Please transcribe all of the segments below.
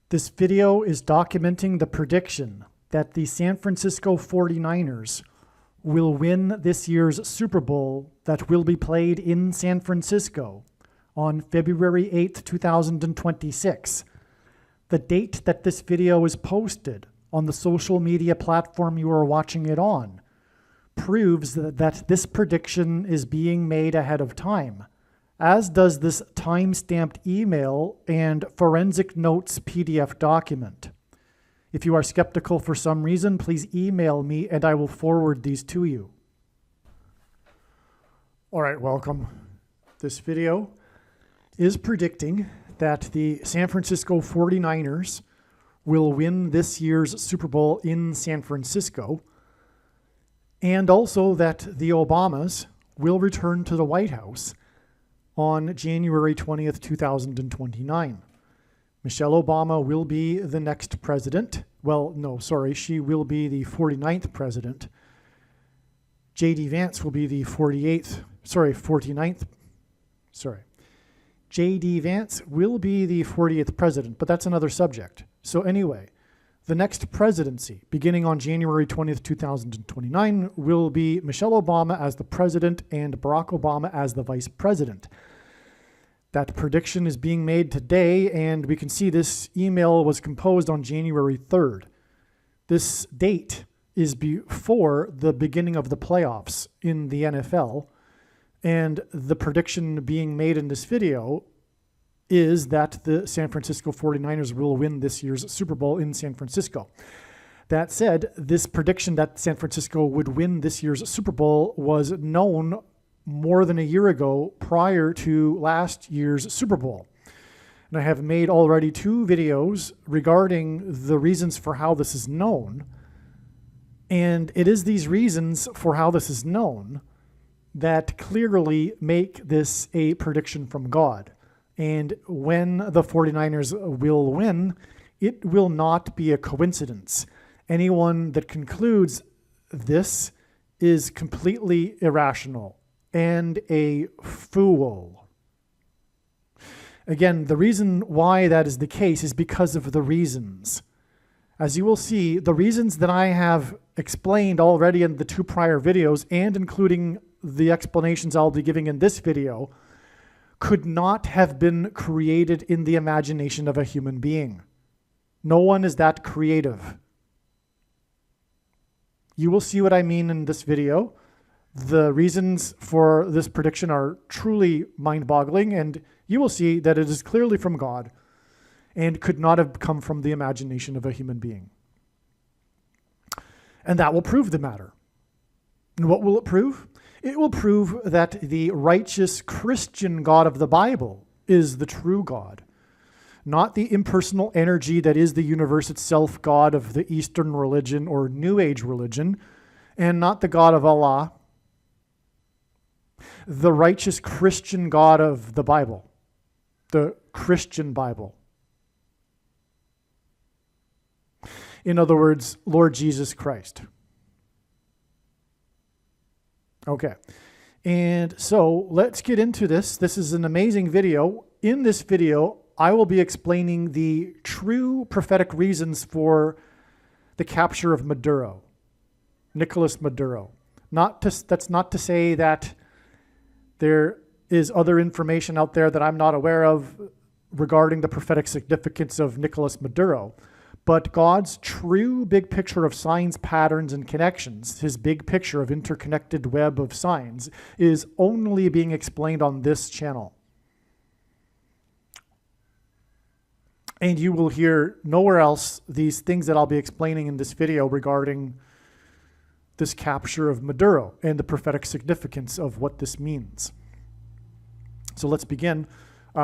This video is documenting the prediction that the San Francisco 49ers will win this year's Super Bowl that will be played in San Francisco on February 8th, 2026. The date that this video is posted on the social media platform you are watching it on proves that this prediction is being made ahead of time, as does this time-stamped email and forensic notes PDF document. If you are skeptical for some reason, please email me and I will forward these to you. All right, welcome. This video is predicting that the San Francisco 49ers will win this year's Super Bowl in San Francisco, and also that the Obamas will return to the White House on January 20th, 2029. Michelle Obama will be the next president. Well, no, sorry, she will be the 49th president. J.D. Vance will be the 49th. J.D. Vance will be the 40th president, but that's another subject. So anyway, the next presidency, beginning on January 20th, 2029, will be Michelle Obama as the president and Barack Obama as the vice president. That prediction is being made today, and we can see this email was composed on January 3rd. This date is before the beginning of the playoffs in the NFL, and the prediction being made in this video is that the San Francisco 49ers will win this year's Super Bowl in San Francisco. That said, this prediction that San Francisco would win this year's Super Bowl was known more than a year ago prior to last year's Super Bowl. And I have made already 2 videos regarding the reasons for how this is known. And it is these reasons for how this is known that clearly make this a prediction from God. And when the 49ers will win, it will not be a coincidence. Anyone that concludes this is completely irrational and a fool. Again, the reason why that is the case is because of the reasons. As you will see, the reasons that I have explained already in the 2 prior videos, and including the explanations I'll be giving in this video, could not have been created in the imagination of a human being. No one is that creative. You will see what I mean in this video. The reasons for this prediction are truly mind-boggling, and you will see that it is clearly from God and could not have come from the imagination of a human being. And that will prove the matter. And what will it prove? It will prove that the righteous Christian God of the Bible is the true God, not the impersonal energy that is the universe itself, God of the Eastern religion or New Age religion, and not the God of Allah. The righteous Christian God of the Bible, the Christian Bible. In other words, Lord Jesus Christ. Okay, and so let's get into this. This is an amazing video. In this video, I will be explaining the true prophetic reasons for the capture of Maduro, Nicolas Maduro. That's not to say that there is other information out there that I'm not aware of regarding the prophetic significance of Nicolas Maduro. But God's true big picture of signs, patterns, and connections, his big picture of interconnected web of signs, is only being explained on this channel. And you will hear nowhere else these things that I'll be explaining in this video regarding this capture of Maduro and the prophetic significance of what this means. So let's begin.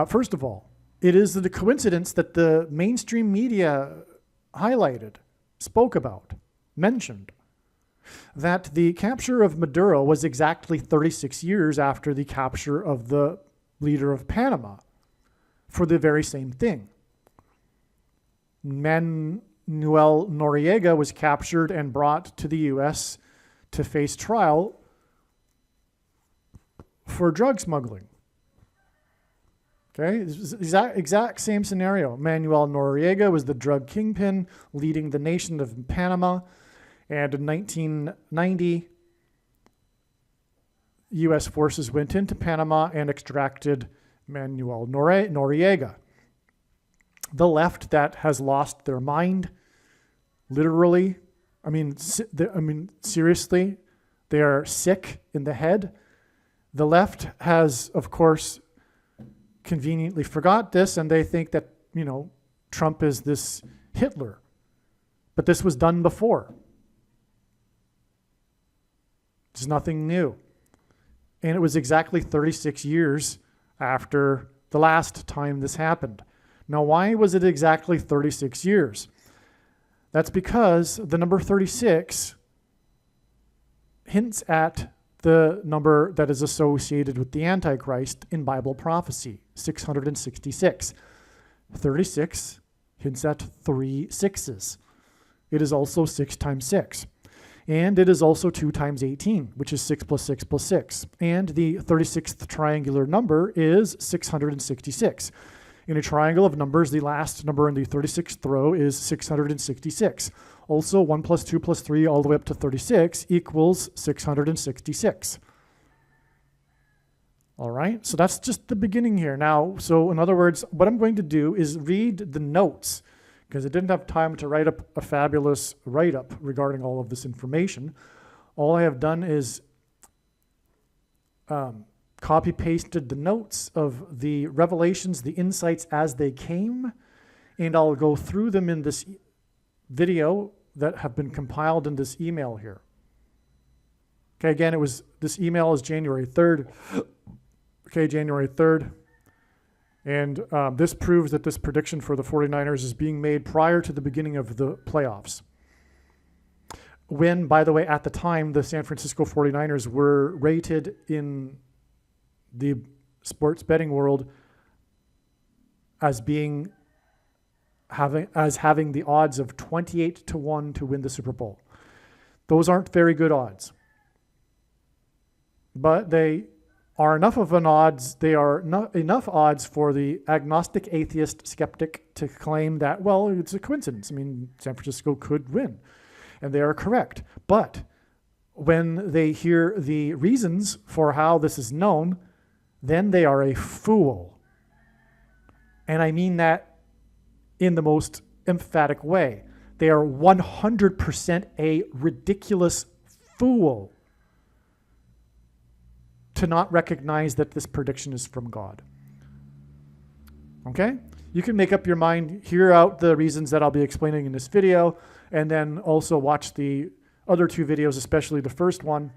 First of all, it is the coincidence that the mainstream media highlighted, spoke about, mentioned, that the capture of Maduro was exactly 36 years after the capture of the leader of Panama for the very same thing. Manuel Noriega was captured and brought to the U.S. to face trial for drug smuggling. Okay, exact same scenario. Manuel Noriega was the drug kingpin leading the nation of Panama. And in 1990, U.S. forces went into Panama and extracted Manuel Noriega. The left that has lost their mind, literally, seriously, they are sick in the head. The left has, of course, conveniently forgot this, and they think that, Trump is this Hitler. But this was done before. It's nothing new. And it was exactly 36 years after the last time this happened. Now, why was it exactly 36 years? That's because the number 36 hints at the number that is associated with the Antichrist in Bible prophecy, 666. 36 hints at 3 sixes. It is also 6 times 6. And it is also 2 times 18, which is 6 plus 6 plus 6. And the 36th triangular number is 666. In a triangle of numbers, the last number in the 36th row is 666. Also, 1 plus 2 plus 3 all the way up to 36 equals 666. All right, so that's just the beginning here. Now, so in other words, what I'm going to do is read the notes, because I didn't have time to write up a fabulous write-up regarding all of this information. All I have done is copy-pasted the notes of the revelations, the insights as they came, and I'll go through them in this video that have been compiled in this email here. Okay, again, this email is January 3rd. Okay, January 3rd. And this proves that this prediction for the 49ers is being made prior to the beginning of the playoffs. When, by the way, at the time, the San Francisco 49ers were rated in the sports betting world as having the odds of 28-1 to win the Super Bowl. Those aren't very good odds. But they are enough of an odds, they are enough odds for the agnostic, atheist, skeptic to claim that, well, it's a coincidence. San Francisco could win. And they are correct. But when they hear the reasons for how this is known, then they are a fool. And I mean that in the most emphatic way. They are 100% a ridiculous fool to not recognize that this prediction is from God. Okay? You can make up your mind, hear out the reasons that I'll be explaining in this video, and then also watch the other 2 videos, especially the first one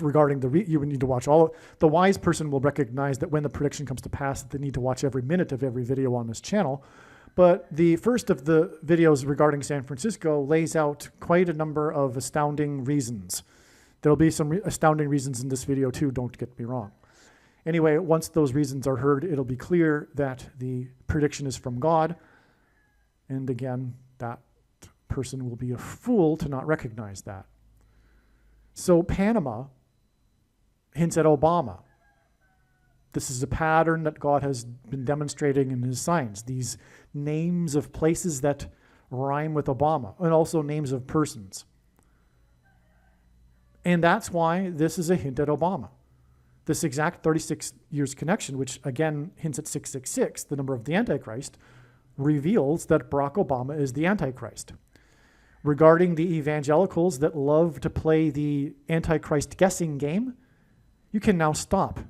regarding you would need to watch all. The wise person will recognize that when the prediction comes to pass, that they need to watch every minute of every video on this channel. But the first of the videos regarding San Francisco lays out quite a number of astounding reasons. There'll be some astounding reasons in this video too, don't get me wrong. Anyway, once those reasons are heard, it'll be clear that the prediction is from God. And again, that person will be a fool to not recognize that. So Panama hints at Obama. This is a pattern that God has been demonstrating in his signs. These names of places that rhyme with Obama, and also names of persons. And that's why this is a hint at Obama. This exact 36 years connection, which again hints at 666, the number of the Antichrist, reveals that Barack Obama is the Antichrist. Regarding the evangelicals that love to play the Antichrist guessing game, you can now stop.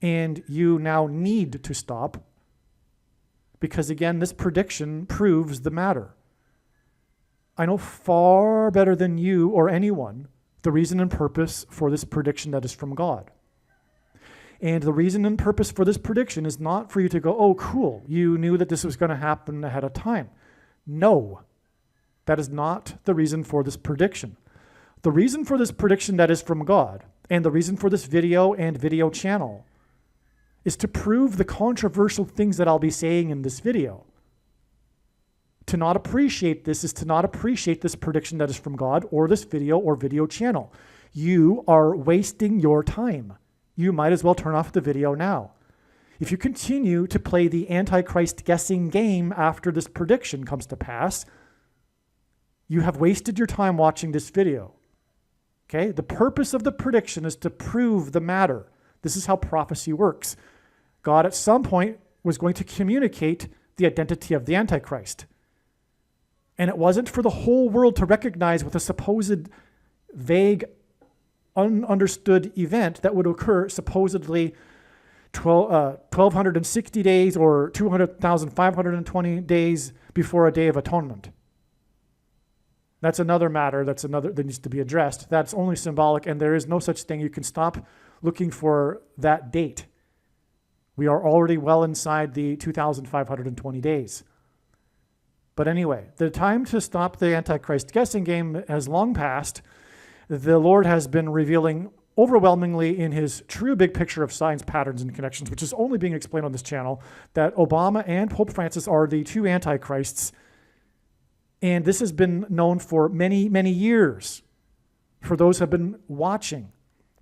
And you now need to stop because, again, this prediction proves the matter. I know far better than you or anyone the reason and purpose for this prediction that is from God. And the reason and purpose for this prediction is not for you to go, oh, cool, you knew that this was going to happen ahead of time. No, that is not the reason for this prediction. The reason for this prediction that is from God, and the reason for this video and video channel, is to prove the controversial things that I'll be saying in this video. To not appreciate this is to not appreciate this prediction that is from God or this video or video channel. You are wasting your time. you might as well turn off the video now. If you continue to play the Antichrist guessing game after this prediction comes to pass, you have wasted your time watching this video. Okay? The purpose of the prediction is to prove the matter. This is how prophecy works. God at some point was going to communicate the identity of the Antichrist. And it wasn't for the whole world to recognize with a supposed vague, ununderstood event that would occur supposedly 1,260 days or 200,520 days before a Day of Atonement. That's another matter that needs to be addressed. That's only symbolic, and there is no such thing. You can stop looking for that date. We are already well inside the 2,520 days. But anyway, the time to stop the Antichrist guessing game has long passed. The Lord has been revealing overwhelmingly in his true big picture of signs, patterns, and connections, which is only being explained on this channel, that Obama and Pope Francis are the two Antichrists. And this has been known for many, many years for those who have been watching.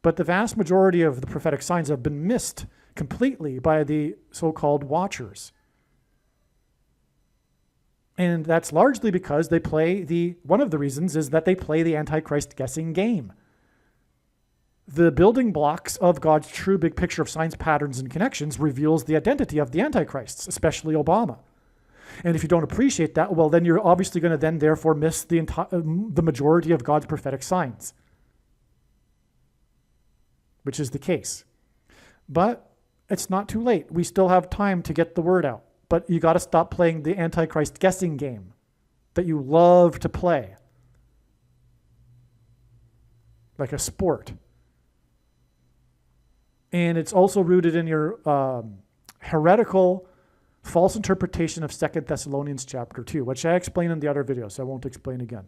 But the vast majority of the prophetic signs have been missed completely by the so-called watchers. And that's largely because they play one of the reasons is that they play the Antichrist guessing game. The building blocks of God's true big picture of signs, patterns, and connections reveals the identity of the Antichrists, especially Obama. And if you don't appreciate that, well, then you're obviously going to then therefore miss the majority of God's prophetic signs, which is the case. But it's not too late. We still have time to get the word out. But you got to stop playing the Antichrist guessing game that you love to play, like a sport. And it's also rooted in your heretical, false interpretation of 2 Thessalonians chapter 2, which I explained in the other video, so I won't explain again.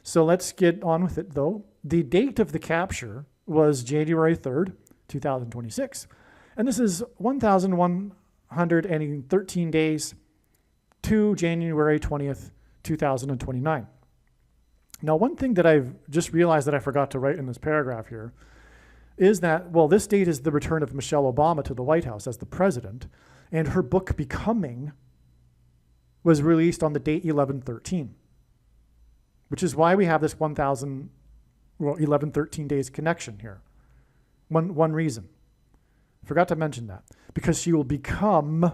So let's get on with it, though. The date of the capture was January 3rd, 2026. And this is 1,113 days to January 20th, 2029. Now, one thing that I've just realized that I forgot to write in this paragraph here is that, well, this date is the return of Michelle Obama to the White House as the president, and her book Becoming was released on the date 11/13, which is why we have this 11/13 days connection here. One reason. Forgot to mention that. Because she will become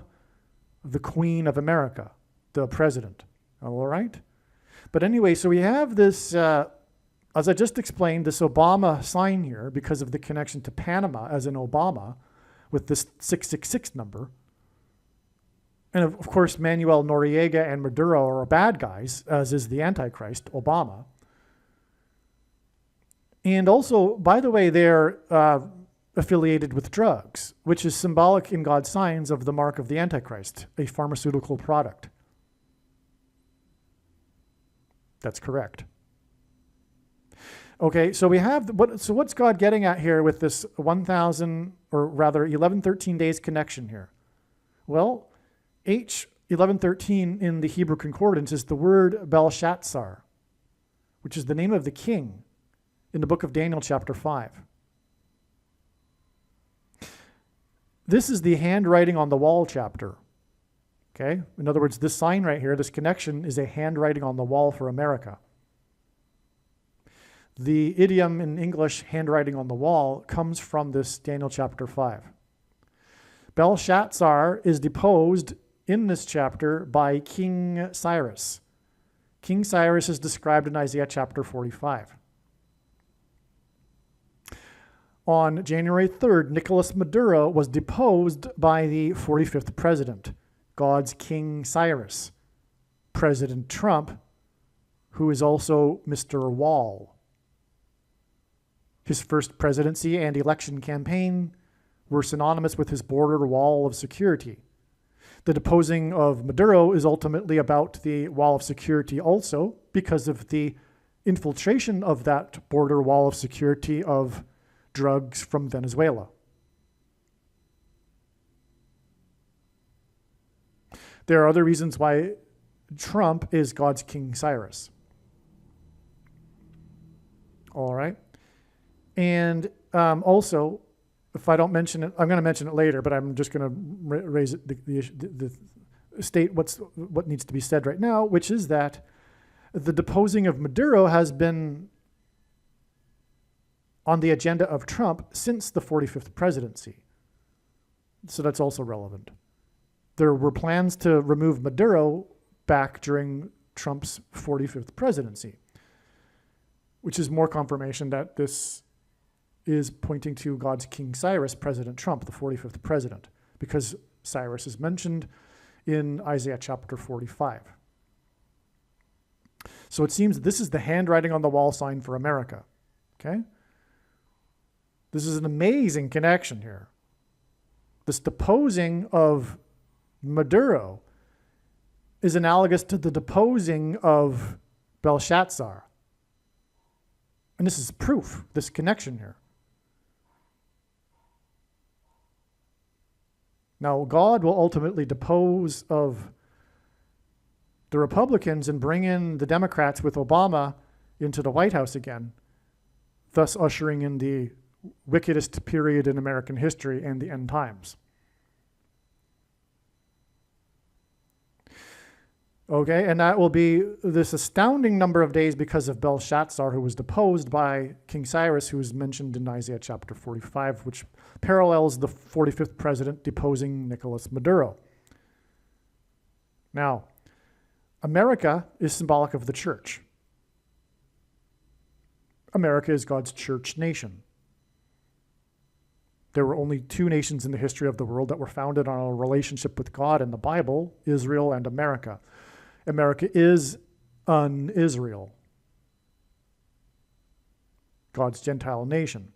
the Queen of America, the president. All right? But anyway, so we have this, as I just explained, this Obama sign here because of the connection to Panama as in Obama with this 666 number. And of course, Manuel Noriega and Maduro are bad guys, as is the Antichrist, Obama. And also, by the way, they're affiliated with drugs, which is symbolic in God's signs of the mark of the Antichrist, a pharmaceutical product. That's correct. Okay, so we have, what's God getting at here with this 11/13 days connection here? Well, H1113 in the Hebrew Concordance is the word Belshazzar, which is the name of the king in the book of Daniel chapter 5. This is the handwriting on the wall chapter. Okay? In other words, this sign right here, this connection is a handwriting on the wall for America. The idiom in English, handwriting on the wall, comes from this Daniel chapter 5. Belshazzar is deposed in this chapter by King Cyrus. King Cyrus is described in Isaiah chapter 45. On January 3rd, Nicolas Maduro was deposed by the 45th president, God's King Cyrus, President Trump, who is also Mr. Wall. His first presidency and election campaign were synonymous with his border wall of security. The deposing of Maduro is ultimately about the wall of security also because of the infiltration of that border wall of security of drugs from Venezuela. There are other reasons why Trump is God's King Cyrus. All right. And also, if I don't mention it, I'm going to mention it later, but I'm just going to raise it, the state what needs to be said right now, which is that the deposing of Maduro has been on the agenda of Trump since the 45th presidency. So that's also relevant. There were plans to remove Maduro back during Trump's 45th presidency, which is more confirmation that this is pointing to God's King Cyrus, President Trump, the 45th president, because Cyrus is mentioned in Isaiah chapter 45. So it seems this is the handwriting on the wall sign for America. Okay? This is an amazing connection here. This deposing of Maduro is analogous to the deposing of Belshazzar. And this is proof, this connection here. Now, God will ultimately depose of the Republicans and bring in the Democrats with Obama into the White House again, thus ushering in the wickedest period in American history and the end times. Okay, and that will be this astounding number of days because of Belshazzar, who was deposed by King Cyrus, who is mentioned in Isaiah chapter 45, which parallels the 45th president deposing Nicolas Maduro. Now, America is symbolic of the church. America is God's church nation. There were only two nations in the history of the world that were founded on a relationship with God in the Bible, Israel and America. America is an Israel, God's Gentile nation,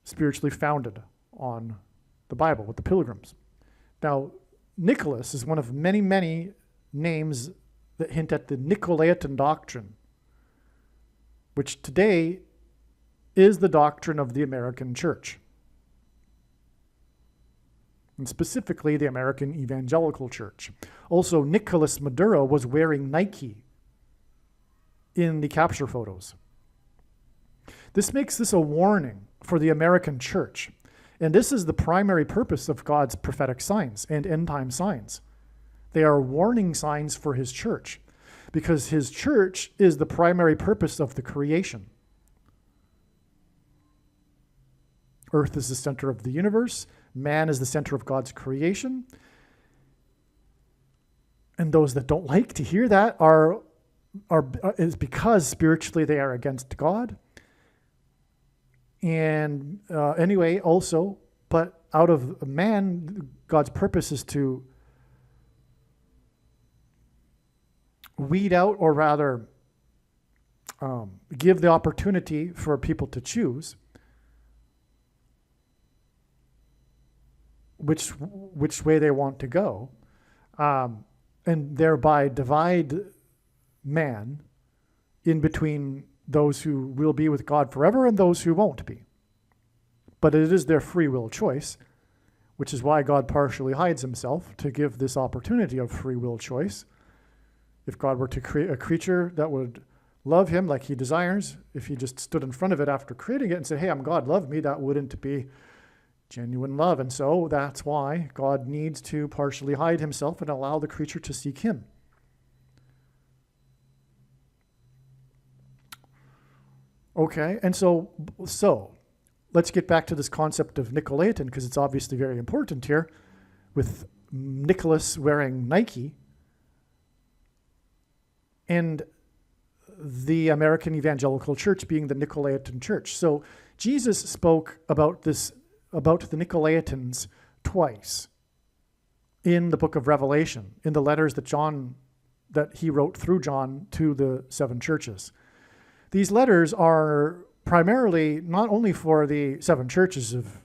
spiritually founded on the Bible with the pilgrims. Now, Nicholas is one of many, many names that hint at the Nicolaitan doctrine, which today is the doctrine of the American church, and specifically the American Evangelical Church. Also, Nicolas Maduro was wearing Nike in the capture photos. This makes this a warning for the American church, and this is the primary purpose of God's prophetic signs and end-time signs. They are warning signs for his church, because his church is the primary purpose of the creation. Earth is the center of the universe. Man is the center of God's creation. And those that don't like to hear that is because spiritually they are against God. And anyway, also, but out of man, God's purpose is to weed out, or rather give the opportunity for people to choose which way they want to go, and thereby divide man in between those who will be with God forever and those who won't be. But it is their free will choice, which is why God partially hides himself, to give this opportunity of free will choice. If God were to create a creature that would love him like he desires, if he just stood in front of it after creating it and said, hey, I'm God, love me, that wouldn't be genuine love. And so that's why God needs to partially hide himself and allow the creature to seek him. Okay, and so let's get back to this concept of Nicolaitan, because it's obviously very important here, with Nicholas wearing Nike and the American Evangelical Church being the Nicolaitan Church. So Jesus spoke about the Nicolaitans twice in the book of Revelation, in the letters that he wrote through John to the 7 churches. These letters are primarily not only for the 7 churches of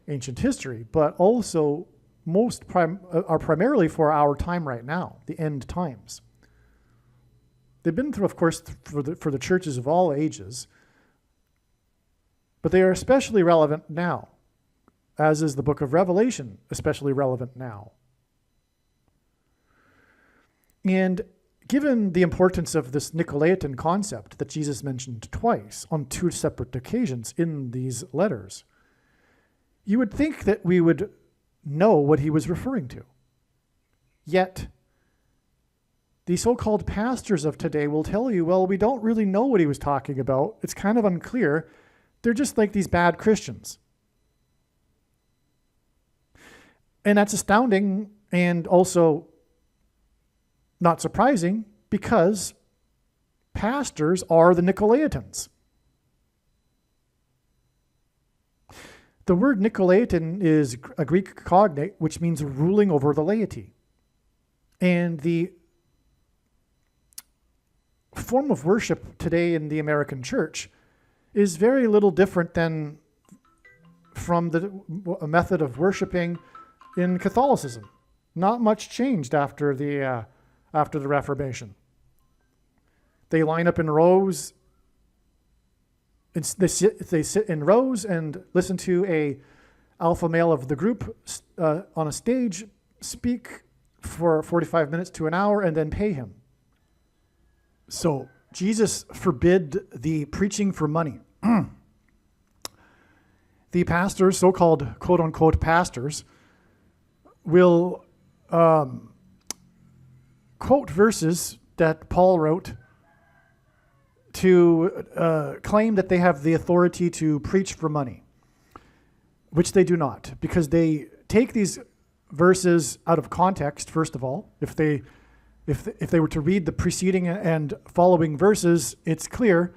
ancient history, but also are primarily for our time right now, the end times. They've been through, of course, for the churches of all ages, but they are especially relevant now, as is the book of Revelation especially relevant now. And given the importance of this Nicolaitan concept that Jesus mentioned twice on 2 separate occasions in these letters, You would think that we would know what he was referring to. Yet, the so-called pastors of today will tell you, well, we don't really know what he was talking about. It's kind of unclear. They're just like these bad Christians. And that's astounding and also not surprising because pastors are the Nicolaitans. The word Nicolaitan is a Greek cognate, which means ruling over the laity. And the form of worship today in the American church is very little different than from a method of worshiping in Catholicism. Not much changed after the Reformation. They line up in rows. They sit in rows and listen to a alpha male of the group on a stage speak for 45 minutes to an hour and then pay him. So Jesus forbid the preaching for money. The pastors, so-called quote-unquote pastors, will quote verses that Paul wrote to claim that they have the authority to preach for money, which they do not, because they take these verses out of context. First of all, if they were to read the preceding and following verses, it's clear.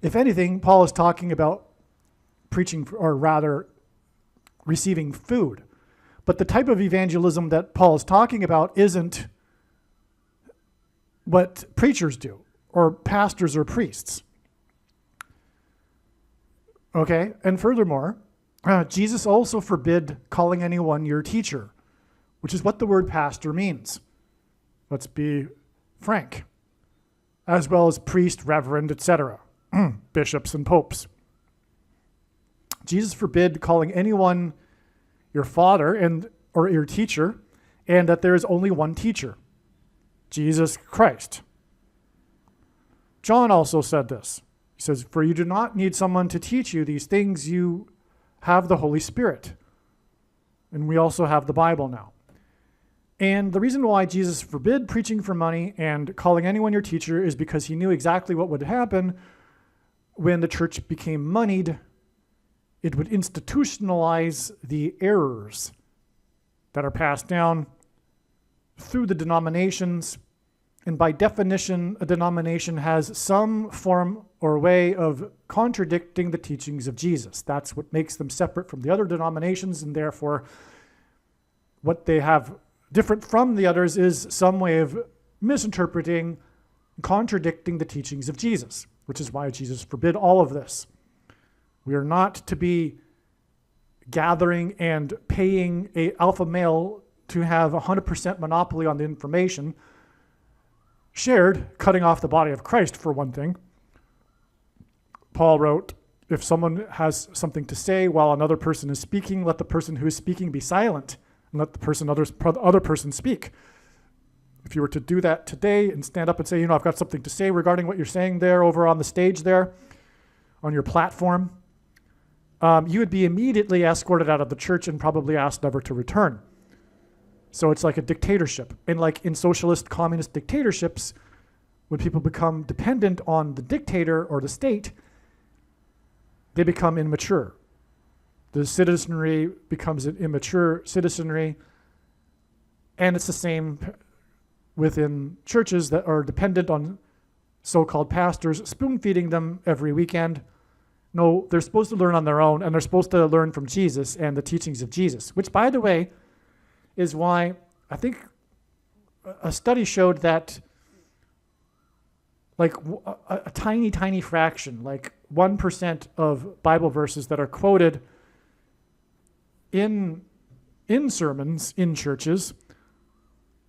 If anything, Paul is talking about preaching, or rather receiving food. But the type of evangelism that Paul is talking about isn't what preachers do, or pastors or priests. Okay, and furthermore, Jesus also forbid calling anyone your teacher, which is what the word pastor means. Let's be frank. As well as priest, reverend, etc., bishops and popes. Jesus forbid calling anyone your father or your teacher, and that there is only one teacher, Jesus Christ. John also said this. He says, "For you do not need someone to teach you these things. You have the Holy Spirit." And we also have the Bible now. And the reason why Jesus forbid preaching for money and calling anyone your teacher is because he knew exactly what would happen when the church became moneyed. It would institutionalize the errors that are passed down through the denominations. And by definition, a denomination has some form or way of contradicting the teachings of Jesus. That's what makes them separate from the other denominations, and therefore what they have different from the others is some way of misinterpreting, contradicting the teachings of Jesus, which is why Jesus forbid all of this. We are not to be gathering and paying an alpha male to have 100% monopoly on the information shared, cutting off the body of Christ, for one thing. Paul wrote, if someone has something to say while another person is speaking, let the person who is speaking be silent, and let the other person speak. If you were to do that today and stand up and say, I've got something to say regarding what you're saying there over on the stage there, on your platform, you would be immediately escorted out of the church and probably asked never to return. So it's like a dictatorship. And like in socialist communist dictatorships, when people become dependent on the dictator or the state, they become immature. The citizenry becomes an immature citizenry. And it's the same within churches that are dependent on so-called pastors spoon-feeding them every weekend. No, they're supposed to learn on their own, and they're supposed to learn from Jesus and the teachings of Jesus, which, by the way, is why I think a study showed that like a tiny, tiny fraction, like 1% of Bible verses that are quoted in sermons in churches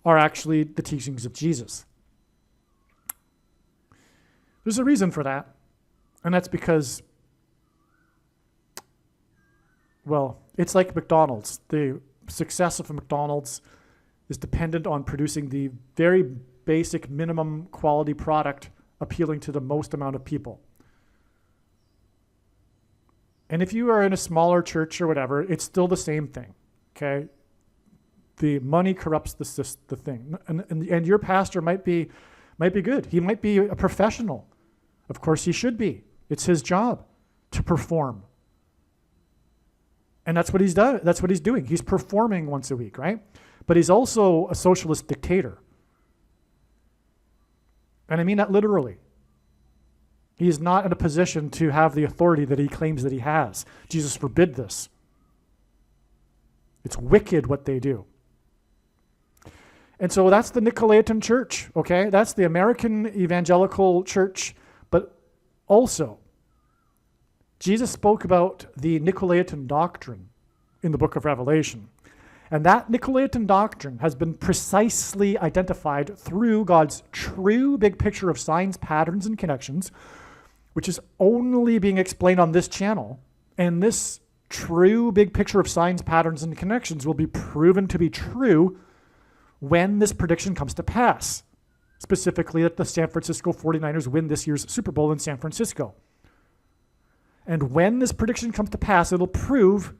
are actually the teachings of Jesus. There's a reason for that, and that's because, well, it's like McDonald's. The success of a McDonald's is dependent on producing the very basic minimum quality product appealing to the most amount of people. And if you are in a smaller church or whatever, it's still the same thing, okay? The money corrupts the thing. And your pastor might be good. He might be a professional. Of course he should be. It's his job to perform. And that's what he's done. That's what he's doing. He's performing once a week, right? But he's also a socialist dictator. And I mean that literally. He is not in a position to have the authority that he claims that he has. Jesus forbid this. It's wicked what they do. And so that's the Nicolaitan church, okay? That's the American evangelical church. But also, Jesus spoke about the Nicolaitan doctrine in the book of Revelation. And that Nicolaitan doctrine has been precisely identified through God's true big picture of signs, patterns, and connections, which is only being explained on this channel. And this true big picture of signs, patterns, and connections will be proven to be true when this prediction comes to pass. Specifically, that the San Francisco 49ers win this year's Super Bowl in San Francisco. And when this prediction comes to pass, it'll prove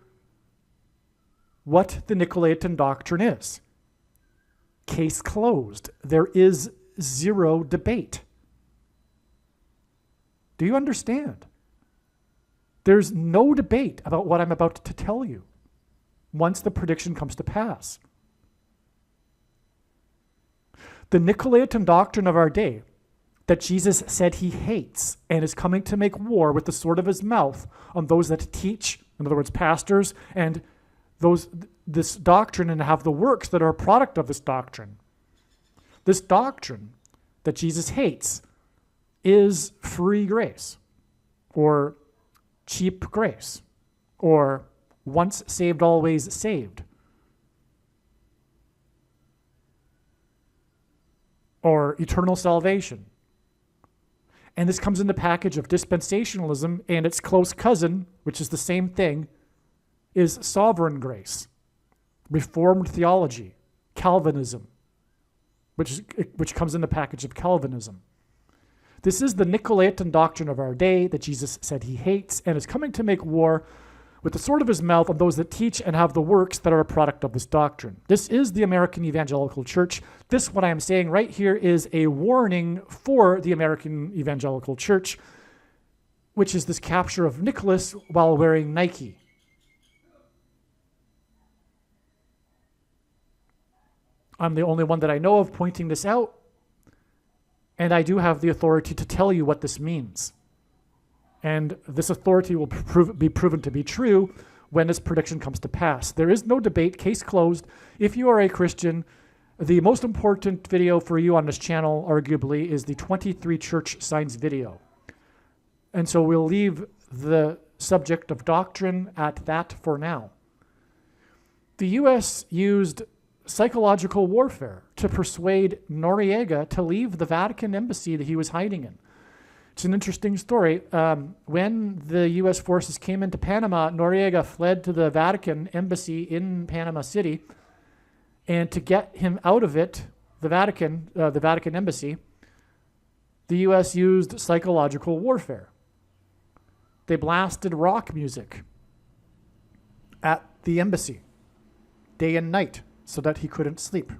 what the Nicolaitan doctrine is. Case closed. There is zero debate. Do you understand? There's no debate about what I'm about to tell you once the prediction comes to pass. The Nicolaitan doctrine of our day, that Jesus said he hates and is coming to make war with the sword of his mouth on those that teach, in other words, pastors, and this doctrine and have the works that are a product of this doctrine. This doctrine that Jesus hates is free grace, or cheap grace, or once saved, always saved, or eternal salvation. And this comes in the package of dispensationalism, and its close cousin, which is the same thing, is sovereign grace, Reformed theology, Calvinism, which comes in the package of Calvinism. This is the Nicolaitan doctrine of our day that Jesus said he hates and is coming to make war with the sword of his mouth on those that teach and have the works that are a product of this doctrine. This is the American evangelical church. This, what I am saying right here, is a warning for the American evangelical church, which is this capture of Nicholas while wearing Nike. I'm the only one that I know of pointing this out, and I do have the authority to tell you what this means. And this authority will be proven to be true when this prediction comes to pass. There is no debate, case closed. If you are a Christian, the most important video for you on this channel, arguably, is the 23 church signs video. And so we'll leave the subject of doctrine at that for now. The U.S. used psychological warfare to persuade Noriega to leave the Vatican embassy that he was hiding in. It's an interesting story. When the U.S. forces came into Panama, Noriega fled to the Vatican embassy in Panama City. And to get him out of it, the Vatican embassy, the U.S. used psychological warfare. They blasted rock music at the embassy, day and night, so that he couldn't sleep.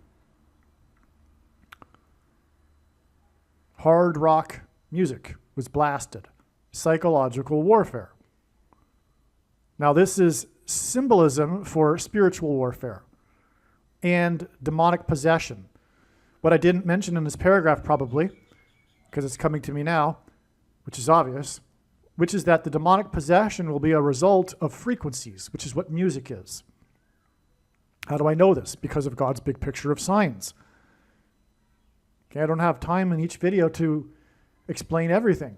Hard rock music was blasted. Psychological warfare. Now, this is symbolism for spiritual warfare and demonic possession. What I didn't mention in this paragraph, probably, because it's coming to me now, which is obvious, which is that the demonic possession will be a result of frequencies, which is what music is. How do I know this? Because of God's big picture of signs. Okay, I don't have time in each video to explain everything.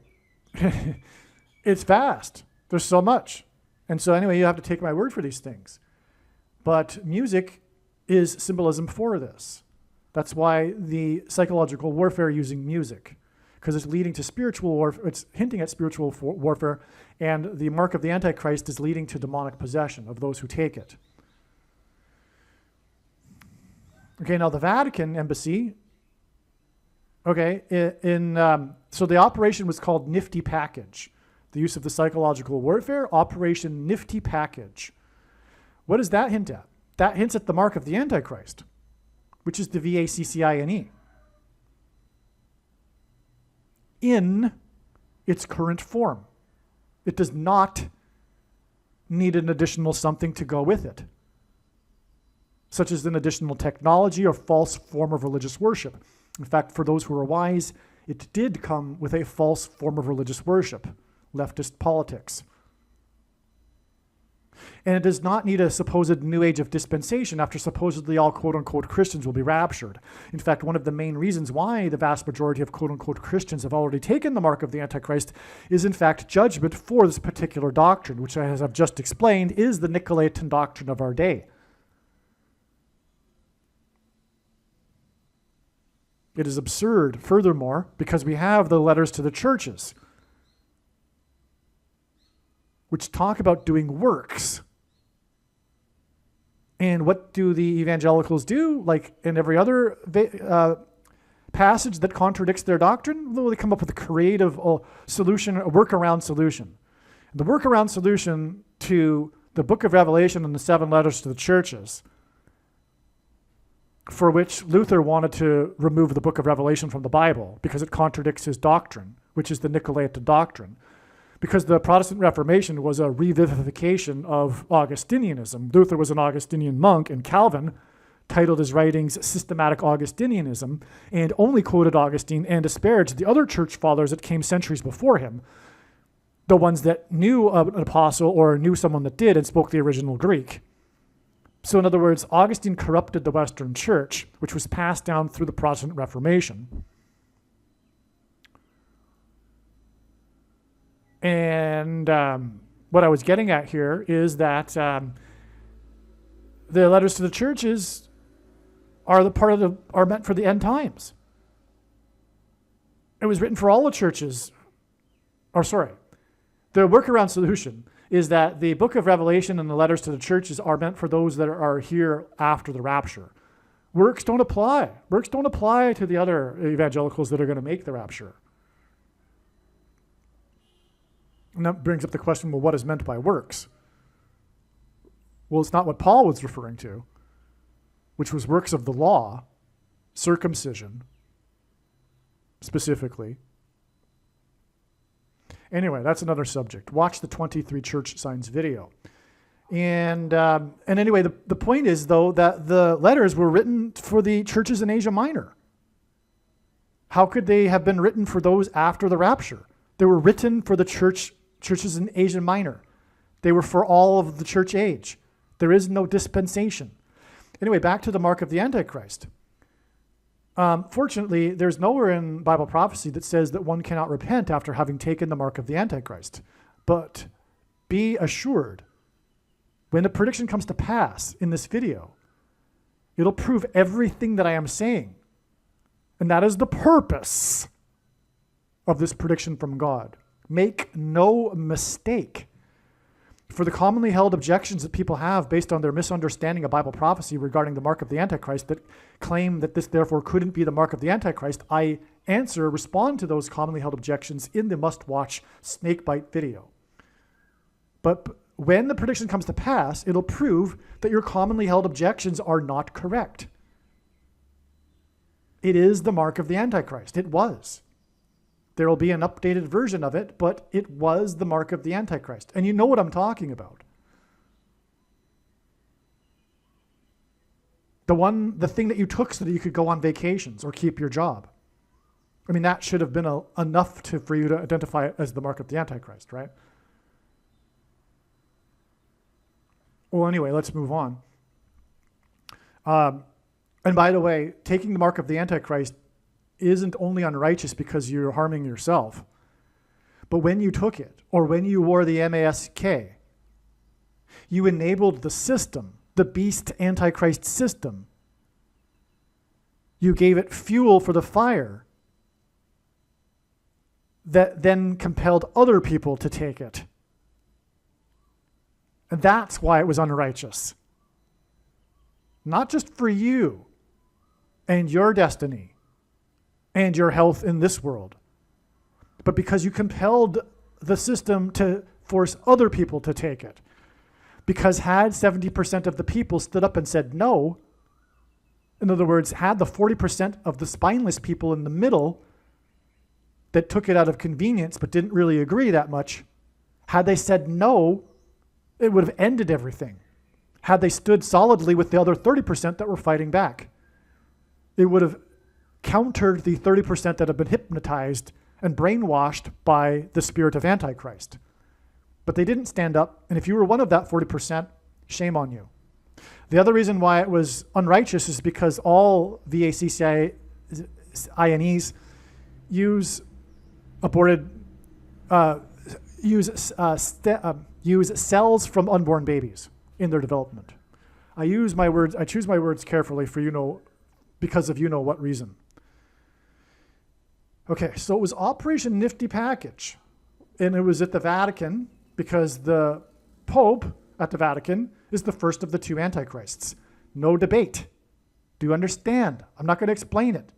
It's vast. There's so much. And so anyway, you have to take my word for these things. But music is symbolism for this. That's why the psychological warfare using music, because it's leading to spiritual warfare. It's hinting at spiritual warfare, and the mark of the Antichrist is leading to demonic possession of those who take it. Okay, now the Vatican embassy. Okay, so the operation was called Nifty Package. the use of the psychological warfare, Operation Nifty Package. What does that hint at? That hints at the mark of the Antichrist, which is the VACCINE, in its current form. It does not need an additional something to go with it, such as an additional technology or false form of religious worship. In fact, for those who are wise, it did come with a false form of religious worship, leftist politics. And it does not need a supposed new age of dispensation after supposedly all quote-unquote Christians will be raptured. In fact, one of the main reasons why the vast majority of quote-unquote Christians have already taken the mark of the Antichrist is in fact judgment for this particular doctrine, which, as I've just explained, is the Nicolaitan doctrine of our day. It is absurd, furthermore, because we have the letters to the churches, which talk about doing works. And what do the evangelicals do? Like in every other passage that contradicts their doctrine, they come up with a creative solution, a workaround solution. The workaround solution to the book of Revelation and the 7 letters to the churches, for which Luther wanted to remove the book of Revelation from the Bible because it contradicts his doctrine, which is the Nicolaitan doctrine. Because the Protestant Reformation was a revivification of Augustinianism. Luther was an Augustinian monk, and Calvin titled his writings Systematic Augustinianism, and only quoted Augustine and disparaged the other church fathers that came centuries before him, the ones that knew an apostle or knew someone that did and spoke the original Greek. So in other words, Augustine corrupted the Western Church, which was passed down through the Protestant Reformation. And what I was getting at here is that the letters to the churches are are meant for the end times. It was written for all the churches. The workaround solution is that the book of Revelation and the letters to the churches are meant for those that are here after the rapture. Works don't apply. Works don't apply to the other evangelicals that are going to make the rapture. And that brings up the question, well, what is meant by works? Well, it's not what Paul was referring to, which was works of the law, circumcision, specifically. Anyway, that's another subject. Watch the 23 church signs video. And anyway, the point is, though, that the letters were written for the churches in Asia Minor. How could they have been written for those after the rapture? They were written for the churches in Asia Minor. They were for all of the church age. There is no dispensation. Anyway, back to the mark of the Antichrist. Fortunately, there's nowhere in Bible prophecy that says that one cannot repent after having taken the mark of the Antichrist. But be assured, when the prediction comes to pass in this video, it'll prove everything that I am saying. And that is the purpose of this prediction from God. Make no mistake. For the commonly held objections that people have based on their misunderstanding of Bible prophecy regarding the mark of the Antichrist that claim that this therefore couldn't be the mark of the Antichrist, I respond to those commonly held objections in the must-watch snakebite video. But when the prediction comes to pass, it'll prove that your commonly held objections are not correct. It is the mark of the Antichrist. It was. There will be an updated version of it, but it was the mark of the Antichrist. And you know what I'm talking about. The thing that you took so that you could go on vacations or keep your job. I mean, that should have been enough for you to identify it as the mark of the Antichrist, right? Well, anyway, let's move on. And by the way, taking the mark of the Antichrist isn't only unrighteous because you're harming yourself, but when you took it, or when you wore the mask, you enabled the system, the beast Antichrist system. You gave it fuel for the fire that then compelled other people to take it. And that's why it was unrighteous. Not just for you and your destiny and your health in this world, but because you compelled the system to force other people to take it. Because had 70% of the people stood up and said no, in other words, had the 40% of the spineless people in the middle that took it out of convenience but didn't really agree that much, had they said no, it would have ended everything. Had they stood solidly with the other 30% that were fighting back, it would have countered the 30% that have been hypnotized and brainwashed by the spirit of Antichrist. But they didn't stand up, and if you were one of that 40%, shame on you. The other reason why it was unrighteous is because all VACCINEs use use cells from unborn babies in their development. I choose my words carefully for because of what reason. Okay, so it was Operation Nifty Package, and it was at the Vatican because the Pope at the Vatican is the first of the two antichrists. No debate. Do you understand? I'm not going to explain it.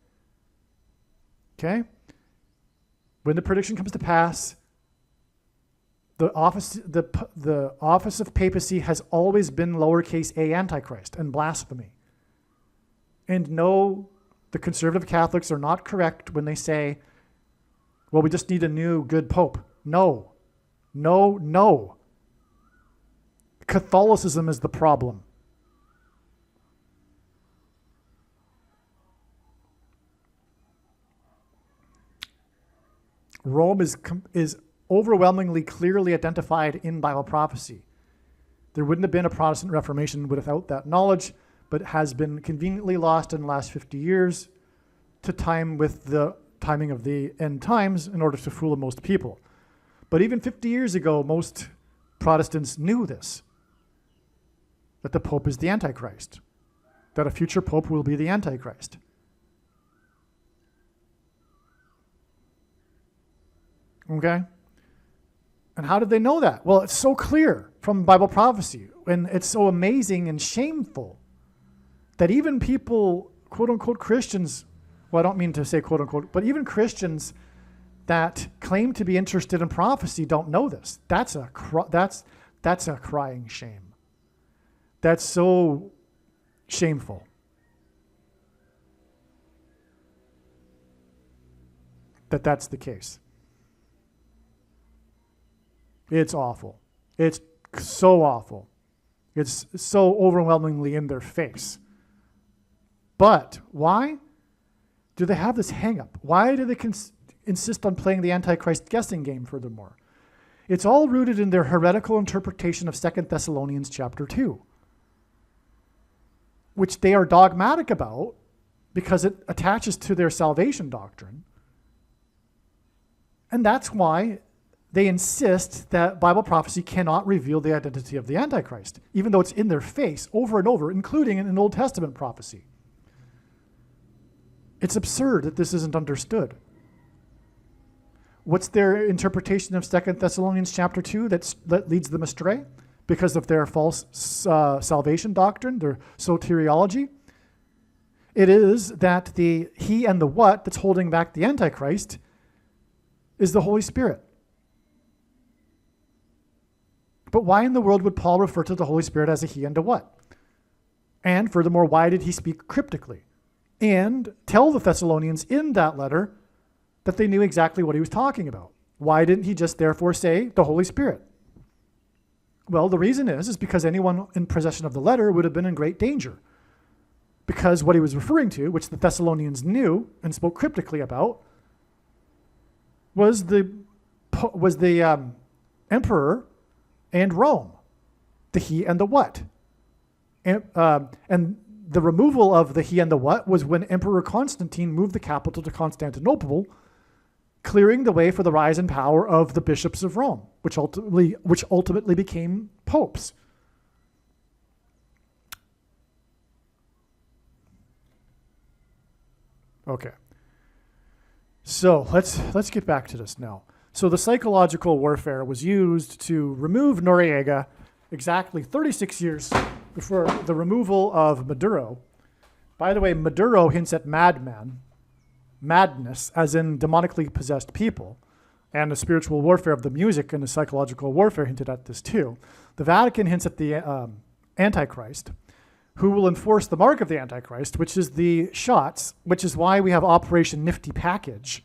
Okay? When the prediction comes to pass, the office of papacy has always been lowercase a Antichrist and blasphemy. And no, the conservative Catholics are not correct when they say, well, we just need a new good pope. No. Catholicism is the problem. Rome is overwhelmingly clearly identified in Bible prophecy. There wouldn't have been a Protestant Reformation without that knowledge, but it has been conveniently lost in the last 50 years to time with the timing of the end times in order to fool most people. But even 50 years ago, most Protestants knew this, that the Pope is the Antichrist, that a future Pope will be the Antichrist. Okay? And how did they know that? Well, it's so clear from Bible prophecy, and it's so amazing and shameful that even people, quote-unquote Christians, well, I don't mean to say quote-unquote, but even Christians that claim to be interested in prophecy don't know this. That's a crying shame. That's so shameful. That's the case. It's awful. It's so awful. It's so overwhelmingly in their face. But why do they have this hang-up? Why do they insist on playing the Antichrist guessing game furthermore? It's all rooted in their heretical interpretation of 2 Thessalonians chapter 2, which they are dogmatic about because it attaches to their salvation doctrine. And that's why they insist that Bible prophecy cannot reveal the identity of the Antichrist, even though it's in their face over and over, including in an Old Testament prophecy. It's absurd that this isn't understood. What's their interpretation of 2 Thessalonians chapter 2 that leads them astray because of their false salvation doctrine, their soteriology? It is that the he and the what that's holding back the Antichrist is the Holy Spirit. But why in the world would Paul refer to the Holy Spirit as a he and a what? And furthermore, why did he speak cryptically? And tell the Thessalonians in that letter that they knew exactly what he was talking about. Why didn't he just therefore say the Holy Spirit? Well, the reason is because anyone in possession of the letter would have been in great danger. Because what he was referring to, which the Thessalonians knew and spoke cryptically about, was the emperor and Rome, the he and the what. And the removal of the he and the what was when Emperor Constantine moved the capital to Constantinople, clearing the way for the rise in power of the bishops of Rome, which ultimately became popes. Okay. So let's get back to this now. So the psychological warfare was used to remove Noriega exactly 36 years before the removal of Maduro. By the way, Maduro hints at madness, as in demonically possessed people. And the spiritual warfare of the music and the psychological warfare hinted at this too. The Vatican hints at the Antichrist, who will enforce the mark of the Antichrist, which is the shots, which is why we have Operation Nifty Package.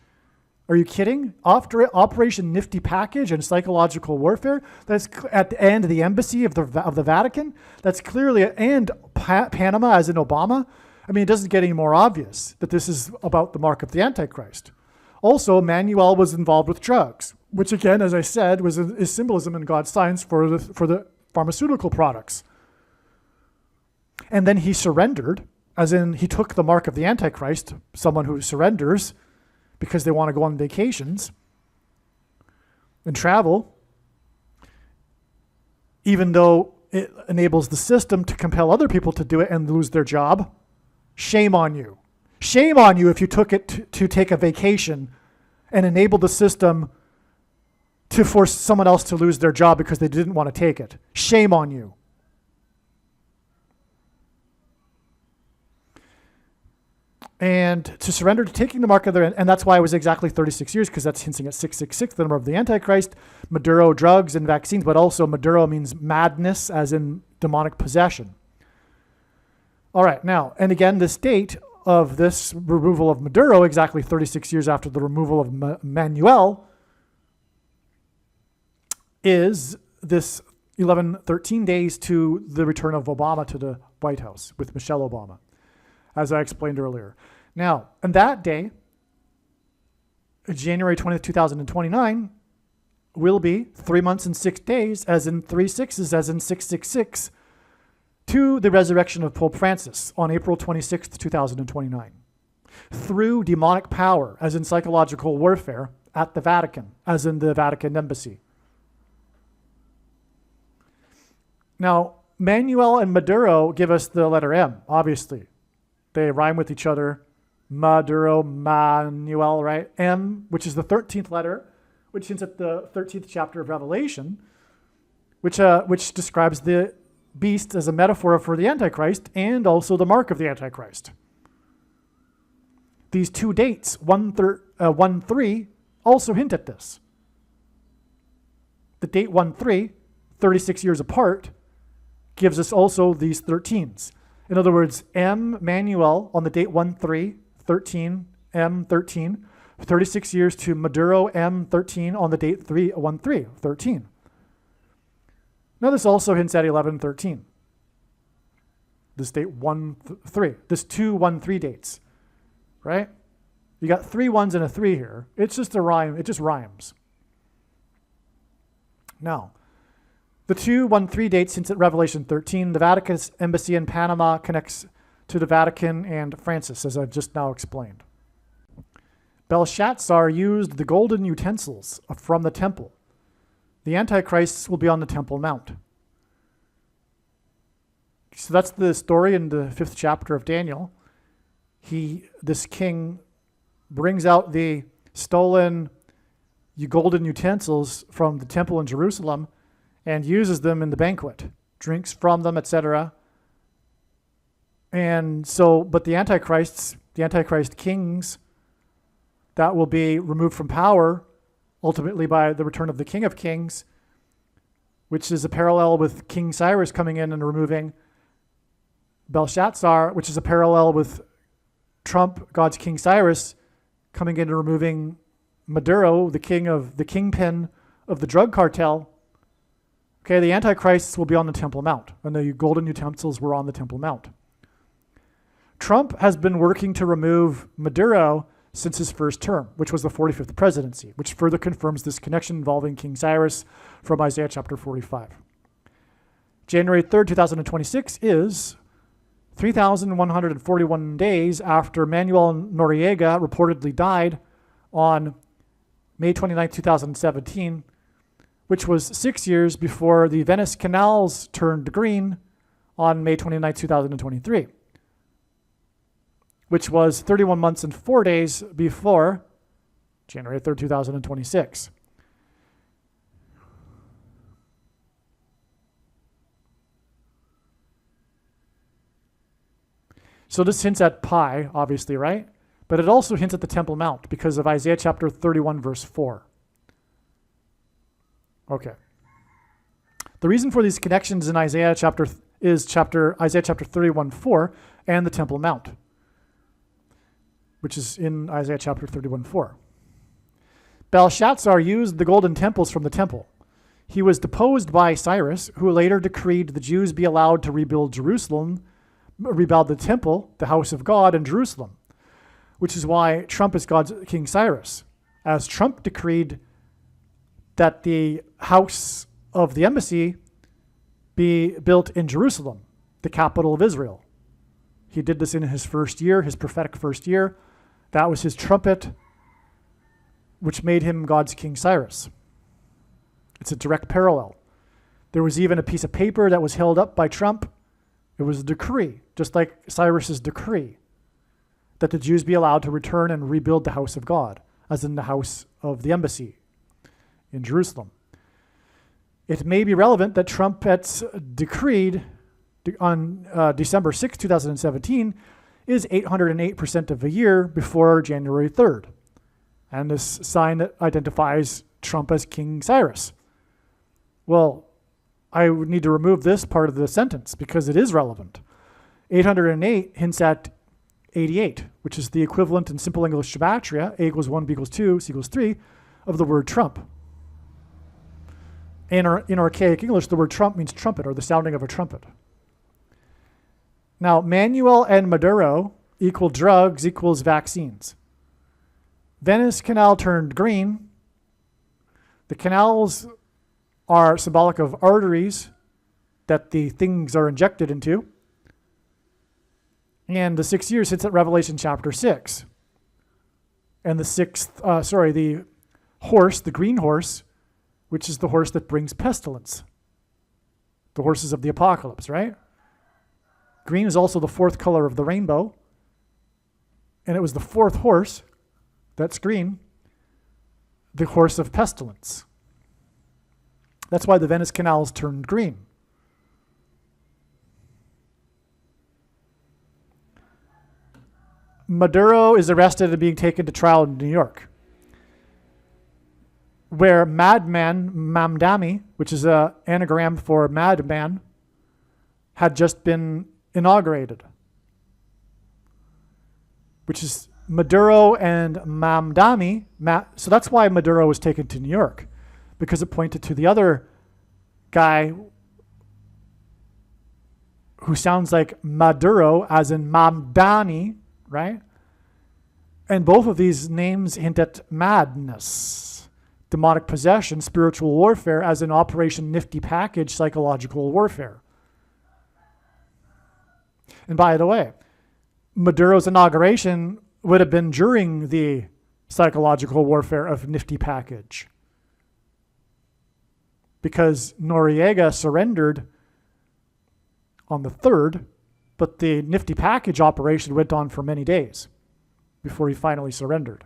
Are you kidding? After Operation Nifty Package and psychological warfare, that's at the end of the embassy of the Vatican. That's clearly, and Panama as in Obama. I mean, it doesn't get any more obvious that this is about the mark of the Antichrist. Also, Manuel was involved with drugs, which again, as I said, is symbolism in God's signs for the pharmaceutical products. And then he surrendered, as in he took the mark of the Antichrist, someone who surrenders because they want to go on vacations and travel, even though it enables the system to compel other people to do it and lose their job. Shame on you. Shame on you if you took it to take a vacation and enable the system to force someone else to lose their job because they didn't want to take it. Shame on you. And to surrender to taking the mark of their, and that's why it was exactly 36 years, because that's hinting at 666, the number of the Antichrist. Maduro, drugs and vaccines, but also Maduro means madness, as in demonic possession. All right, now, and again, this date of this removal of Maduro, exactly 36 years after the removal of Manuel, is this 13 days to the return of Obama to the White House with Michelle Obama, as I explained earlier. Now, on that day, January 20th, 2029, will be 3 months and 6 days, as in 3 sixes, as in 666, to the resurrection of Pope Francis on April 26th, 2029. Through demonic power, as in psychological warfare, at the Vatican, as in the Vatican Embassy. Now, Manuel and Maduro give us the letter M, obviously. They rhyme with each other. Maduro, Manuel, right? M, which is the 13th letter, which hints at the 13th chapter of Revelation, which describes the beast as a metaphor for the Antichrist and also the mark of the Antichrist. These two dates, 1-3, also hint at this. The date 1-3, 36 years apart, gives us also these 13s. In other words, M, Manuel, on the date 1-3, 13, M, 13, 36 years to Maduro, M, 13, on the date 1-3, 13. Now this also hints at 11-13. This date 1-3. This 2-1-3 dates, right? You got 3 1s and a 3 here. It's just a rhyme. It just rhymes. Now, the 2-1-3 dates hints at Revelation 13. The Vatican's embassy in Panama connects to the Vatican and Francis, as I've just now explained. Belshazzar used the golden utensils from the temple. The Antichrists will be on the Temple Mount. So that's the story in the 5th chapter of Daniel. This king brings out the stolen golden utensils from the temple in Jerusalem and uses them in the banquet, drinks from them, etc. And so, but the Antichrist kings, that will be removed from power ultimately by the return of the King of Kings, which is a parallel with King Cyrus coming in and removing Belshazzar, which is a parallel with Trump, God's King Cyrus, coming in and removing Maduro, the kingpin of the drug cartel. Okay, the Antichrists will be on the Temple Mount, and the golden utensils were on the Temple Mount. Trump has been working to remove Maduro since his first term, which was the 45th presidency, which further confirms this connection involving King Cyrus from Isaiah chapter 45. January 3rd, 2026 is 3,141 days after Manuel Noriega reportedly died on May 29, 2017, which was 6 years before the Venice canals turned green on May 29, 2023. Which was 31 months and 4 days before January 3rd, 2026. So this hints at pi, obviously, right? But it also hints at the Temple Mount because of Isaiah chapter 31, verse 4. Okay. The reason for these connections in Isaiah chapter 31:4 and the Temple Mount, which is in Isaiah chapter 31:4. Belshazzar used the golden temples from the temple. He was deposed by Cyrus, who later decreed the Jews be allowed to rebuild the temple, the house of God in Jerusalem, which is why Trump is God's King Cyrus, as Trump decreed that the house of the embassy be built in Jerusalem, the capital of Israel. He did this in his first year, his prophetic first year. That was his trumpet, which made him God's King Cyrus. It's a direct parallel. There was even a piece of paper that was held up by Trump. It was a decree, just like Cyrus's decree, that the Jews be allowed to return and rebuild the house of God, as in the house of the embassy in Jerusalem. It may be relevant that Trump had decreed on December 6, 2017, is 808% of a year before January 3rd. And this sign that identifies Trump as King Cyrus. Well, I would need to remove this part of the sentence because it is relevant. 808 hints at 88, which is the equivalent in simple English gematria, A equals 1, B equals 2, C equals 3, of the word Trump. In archaic English, the word Trump means trumpet, or the sounding of a trumpet. Now, Manuel and Maduro equal drugs equals vaccines. Venice Canal turned green. The canals are symbolic of arteries that the things are injected into. And the 6 years hits at Revelation chapter 6. And the horse, the green horse, which is the horse that brings pestilence. The horses of the apocalypse, right? Green is also the fourth color of the rainbow. And it was the fourth horse, that's green, the horse of pestilence. That's why the Venice canals turned green. Maduro is arrested and being taken to trial in New York, where Madman Mamdani, which is an anagram for madman, had just been inaugurated, which is Maduro and Mamdani. So that's why Maduro was taken to New York, because it pointed to the other guy who sounds like Maduro, as in Mamdani, right? And both of these names hint at madness, demonic possession, spiritual warfare, as in Operation Nifty Package, psychological warfare. And by the way, Maduro's inauguration would have been during the psychological warfare of Nifty Package, because Noriega surrendered on the 3rd, but the Nifty Package operation went on for many days before he finally surrendered.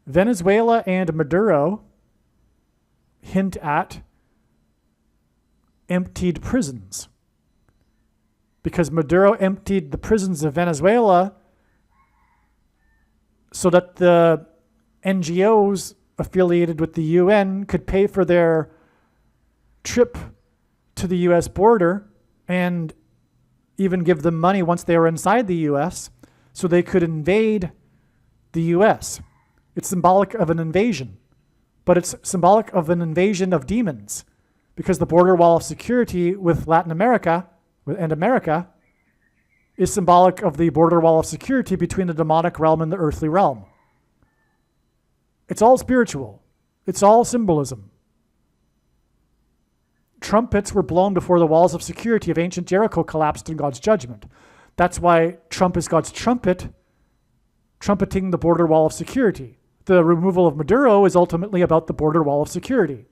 Venezuela and Maduro hint at emptied prisons, because Maduro emptied the prisons of Venezuela so that the NGOs affiliated with the UN could pay for their trip to the US border and even give them money once they were inside the US so they could invade the US. It's symbolic of an invasion, but it's symbolic of an invasion of demons, because the border wall of security with Latin America and America is symbolic of the border wall of security between the demonic realm and the earthly realm. It's all spiritual. It's all symbolism. Trumpets were blown before the walls of security of ancient Jericho collapsed in God's judgment. That's why Trump is God's trumpet, trumpeting the border wall of security. The removal of Maduro is ultimately about the border wall of security.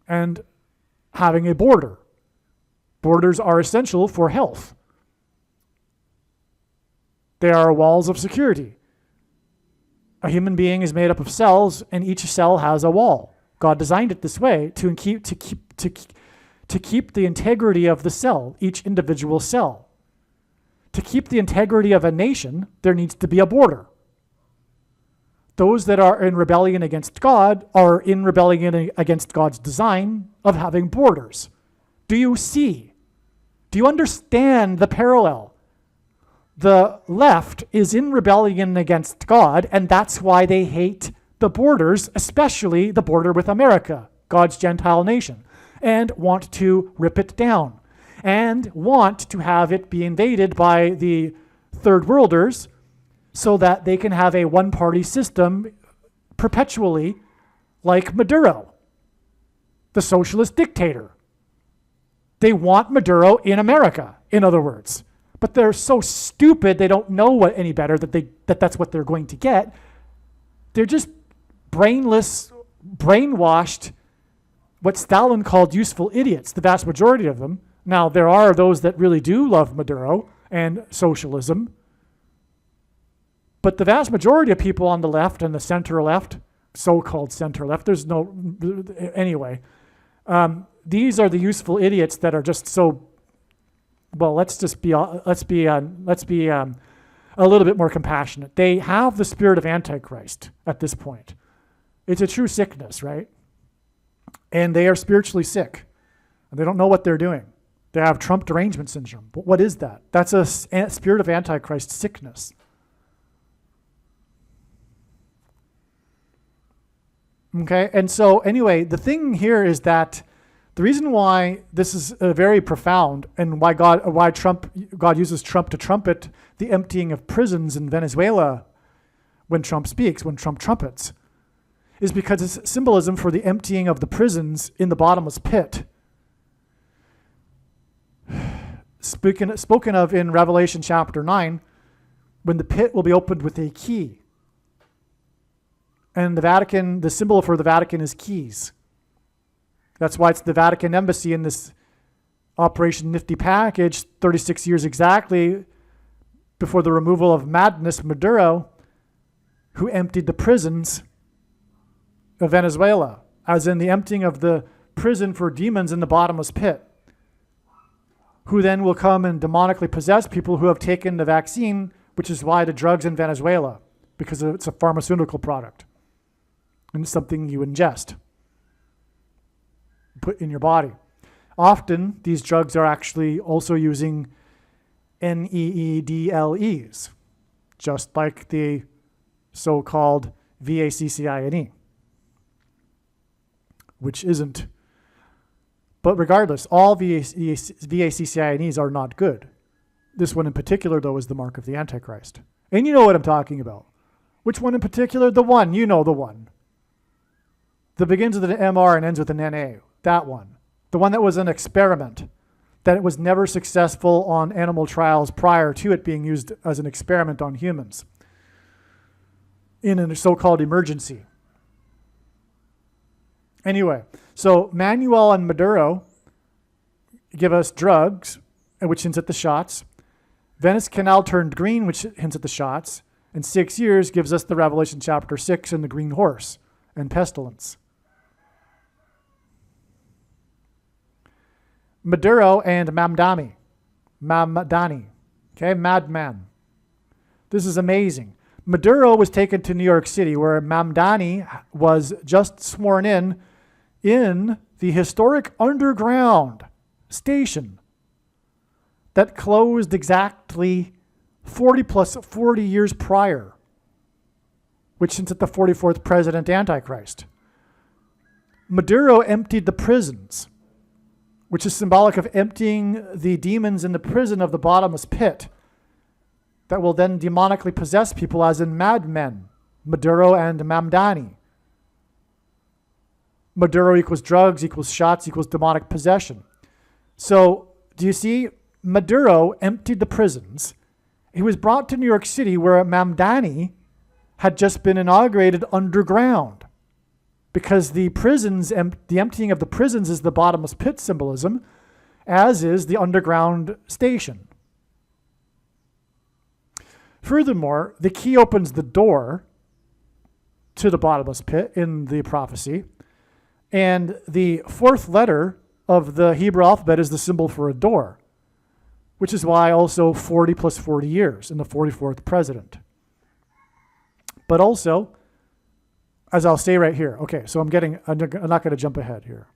And having a border. Borders are essential for health. They are walls of security. A human being is made up of cells, and each cell has a wall. God designed it this way to keep the integrity of the cell, each individual cell. to keep the integrity of a nation, there needs to be a border. Those that are in rebellion against God are in rebellion against God's design of having borders. Do you see? Do you understand the parallel? The left is in rebellion against God, and that's why they hate the borders, especially the border with America, God's Gentile nation, and want to rip it down, and want to have it be invaded by the third worlders so that they can have a one-party system perpetually like Maduro, the socialist dictator. They want Maduro in America, in other words. But they're so stupid they don't know any better that's what they're going to get. They're just brainless, brainwashed, what Stalin called useful idiots, the vast majority of them. Now, there are those that really do love Maduro and socialism. But the vast majority of people on the left and the center left, so-called center left, anyway, these are the useful idiots that are just so, well, let's be a little bit more compassionate. They have the spirit of Antichrist at this point. It's a true sickness, right? And they are spiritually sick. And they don't know what they're doing. They have Trump derangement syndrome. But what is that? That's a spirit of Antichrist sickness. Okay, and so anyway, the thing here is that the reason why this is very profound and why God uses Trump to trumpet the emptying of prisons in Venezuela when Trump speaks, when Trump trumpets, is because it's symbolism for the emptying of the prisons in the bottomless pit. Spoken of in Revelation chapter 9, when the pit will be opened with a key. And the Vatican, the symbol for the Vatican is keys. That's why it's the Vatican embassy in this Operation Nifty package, 36 years exactly before the removal of madness Maduro, who emptied the prisons of Venezuela, as in the emptying of the prison for demons in the bottomless pit, who then will come and demonically possess people who have taken the vaccine, which is why the drugs in Venezuela, because it's a pharmaceutical product. And it's something you ingest, put in your body. Often, these drugs are actually also using NEEDLEs, just like the so-called VACCINE, which isn't. But regardless, all VACCINEs are not good. This one in particular, though, is the mark of the Antichrist. And you know what I'm talking about. Which one in particular? The one. You know the one. That begins with an MR and ends with an NA. That one. The one that was an experiment. That it was never successful on animal trials prior to it being used as an experiment on humans. In a so-called emergency. Anyway, so Manuel and Maduro give us drugs, which hints at the shots. Venice Canal turned green, which hints at the shots. And 6 years gives us the Revelation chapter 6 and the green horse and pestilence. Maduro and Mamdani, okay, madman. This is amazing. Maduro was taken to New York City, where Mamdani was just sworn in the historic underground station that closed exactly 40 years prior, which hints at the 44th president Antichrist. Maduro emptied the prisons, which is symbolic of emptying the demons in the prison of the bottomless pit that will then demonically possess people, as in madmen, Maduro and Mamdani. Maduro equals drugs, equals shots, equals demonic possession. So, do you see? Maduro emptied the prisons. He was brought to New York City, where Mamdani had just been inaugurated underground, because the prisons, the emptying of the prisons is the bottomless pit symbolism, as is the underground station. Furthermore, the key opens the door to the bottomless pit in the prophecy, and the fourth letter of the Hebrew alphabet is the symbol for a door. which is why also 40 plus 40 years in the 44th president. But also, as I'll say right here, okay, so I'm not going to jump ahead here.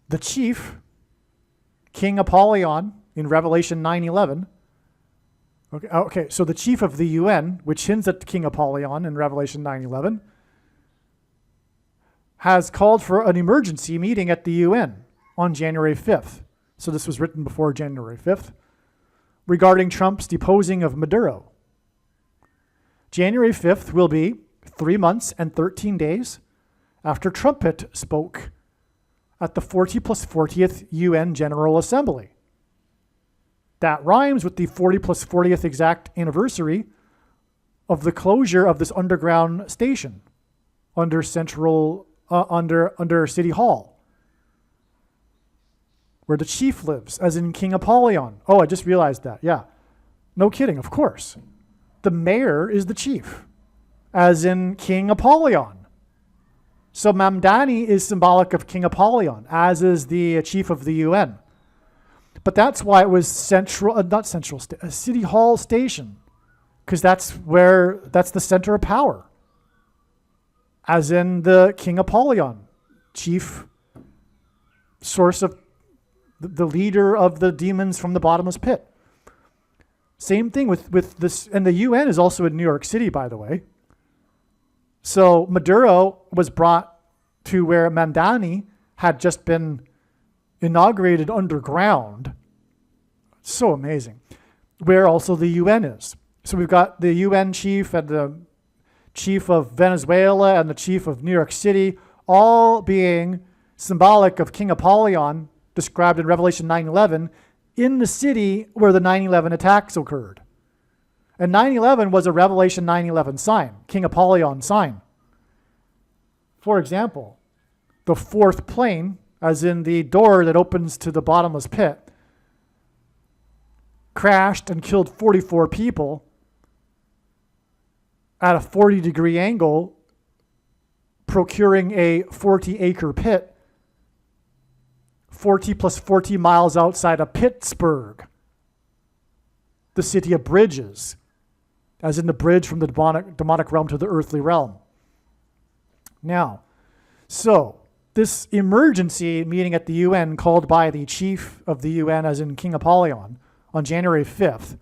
The chief, King Apollyon, in Revelation 9:11. Okay, so the chief of the UN, which hints at King Apollyon in Revelation 9:11, has called for an emergency meeting at the UN on January 5th. So this was written before January 5th, regarding Trump's deposing of Maduro. January 5th will be 3 months and 13 days after Trump spoke at the 40 plus 40th UN General Assembly. That rhymes with the 40 plus 40th exact anniversary of the closure of this underground station under City Hall, where the chief lives, as in King Apollyon. Oh, I just realized that. Yeah. No kidding, of course. The mayor is the chief, as in King Apollyon. So Mamdani is symbolic of King Apollyon, as is the chief of the UN. But that's why it was City Hall Station, because that's the center of power, as in the King Apollyon, chief source of the leader of the demons from the bottomless pit. Same thing with this, and the UN is also in New York City, by the way. So Maduro was brought to where Mamdani had just been inaugurated underground. So amazing. Where also the UN is. So we've got the UN chief and the chief of Venezuela and the chief of New York City, all being symbolic of King Apollyon, described in Revelation 9:11, in the city where the 9/11 attacks occurred. And 9/11 was a Revelation 9/11 sign, King Apollyon sign. For example, the fourth plane, as in the door that opens to the bottomless pit, crashed and killed 44 people at a 40-degree angle, procuring a 40-acre pit 40 plus 40 miles outside of Pittsburgh, the city of bridges, as in the bridge from the demonic realm to the earthly realm. Now, so this emergency meeting at the UN called by the chief of the UN, as in King Apollyon, on January 5th,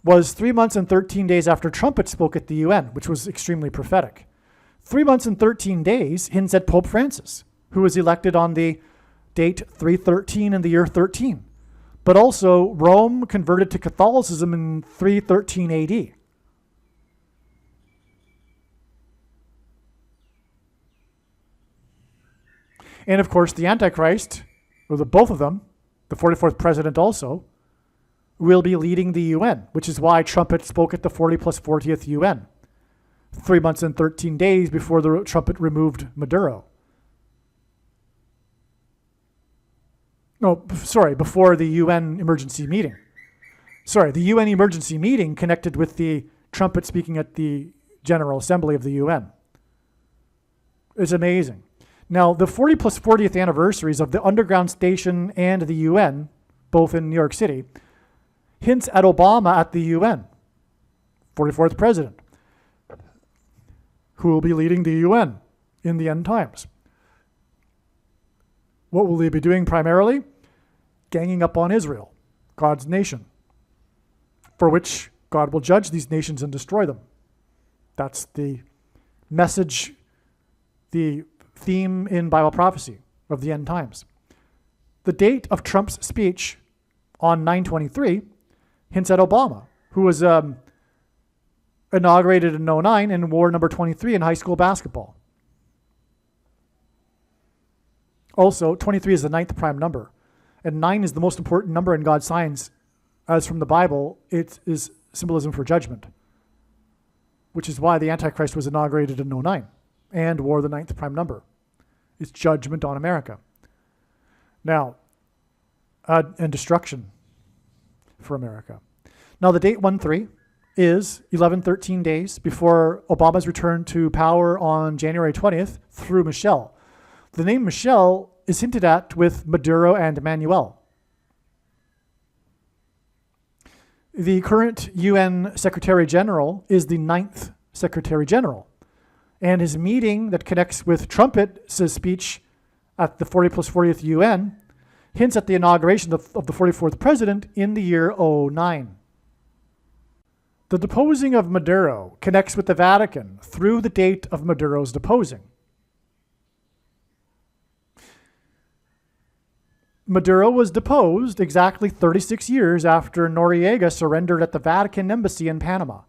was 3 months and 13 days after Trump spoke at the UN, which was extremely prophetic. 3 months and 13 days hints at Pope Francis, who was elected on the date 313 in the year 13. But also, Rome converted to Catholicism in 313 AD. And of course, the Antichrist, or both of them, the 44th president also, will be leading the UN, which is why Trump spoke at the 40 plus 40th UN, 3 months and 13 days before the Trump removed Maduro. No, sorry, before the UN emergency meeting. Sorry, the UN emergency meeting connected with the trumpet speaking at the General Assembly of the UN. It's amazing. Now, the 40 plus 40th anniversaries of the underground station and the UN, both in New York City, hints at Obama at the UN, 44th president, who will be leading the UN in the end times. What will he be doing primarily? Ganging up on Israel, God's nation, for which God will judge these nations and destroy them. That's the message, the theme in Bible prophecy of the end times. The date of Trump's speech on 9/23 hints at Obama, who was inaugurated in 2009 and wore number 23 in high school basketball. Also, 23 is the 9th prime number, and 9 is the most important number in God's signs. As from the Bible, it is symbolism for judgment, which is why the Antichrist was inaugurated in 2009 and wore the 9th prime number. It's judgment on America. Now, and destruction for America. Now, the date 13 is 11-13 days before Obama's return to power on January 20th through Michelle. The name Michelle is hinted at with Maduro and Manuel. The current UN Secretary General is the 9th Secretary General, and his meeting that connects with Trumpet's speech at the 40 plus 40th UN hints at the inauguration of the 44th president in the year 09. The deposing of Maduro connects with the Vatican through the date of Maduro's deposing. Maduro was deposed exactly 36 years after Noriega surrendered at the Vatican embassy in Panama.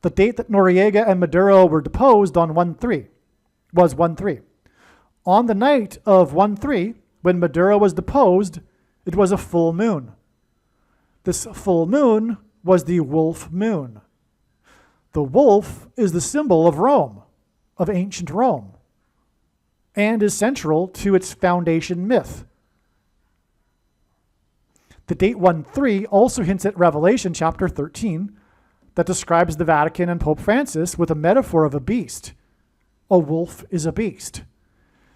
The date that Noriega and Maduro were deposed on 1/3 was 1/3. On the night of 1/3, when Maduro was deposed, it was a full moon. This full moon was the wolf moon. The wolf is the symbol of Rome, of ancient Rome, and is central to its foundation myth. The date 1/3 also hints at Revelation chapter 13 that describes the Vatican and Pope Francis with a metaphor of a beast. A wolf is a beast.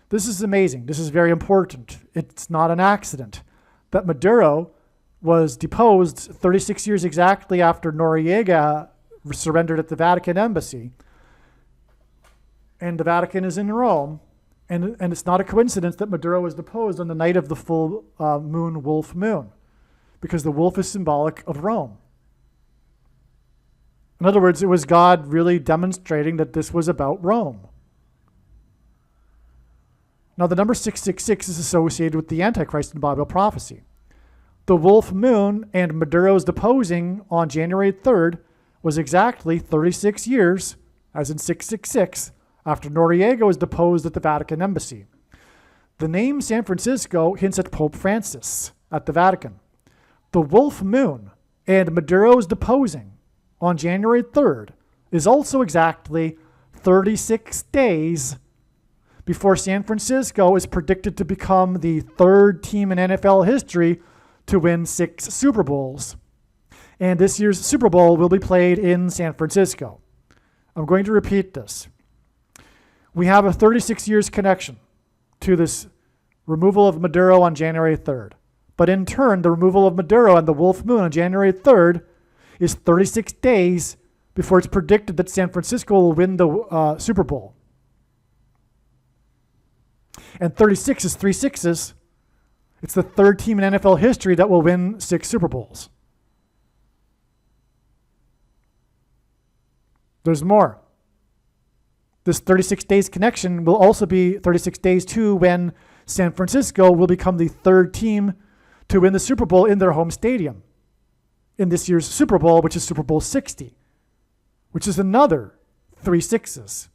This is amazing. This is very important. It's not an accident that Maduro was deposed 36 years exactly after Noriega surrendered at the Vatican embassy. And the Vatican is in Rome. And it's not a coincidence that Maduro was deposed on the night of the full moon, wolf moon, because the wolf is symbolic of Rome. In other words, it was God really demonstrating that this was about Rome. Now, the number 666 is associated with the Antichrist in Bible prophecy. The wolf moon and Maduro's deposing on January 3rd was exactly 36 years, as in 666, after Noriega was deposed at the Vatican embassy. The name San Francisco hints at Pope Francis at the Vatican. The wolf moon and Maduro's deposing on January 3rd is also exactly 36 days before San Francisco is predicted to become the third team in NFL history to win 6 Super Bowls. And this year's Super Bowl will be played in San Francisco. I'm going to repeat this. We have a 36 years connection to this removal of Maduro on January 3rd. But in turn, the removal of Maduro and the wolf moon on January 3rd is 36 days before it's predicted that San Francisco will win the Super Bowl. And 36 is 3 sixes. It's the third team in NFL history that will win 6 Super Bowls. There's more. This 36 days connection will also be 36 days too when San Francisco will become the third team to win the Super Bowl in their home stadium in this year's Super Bowl, which is Super Bowl 60, which is another 3 sixes.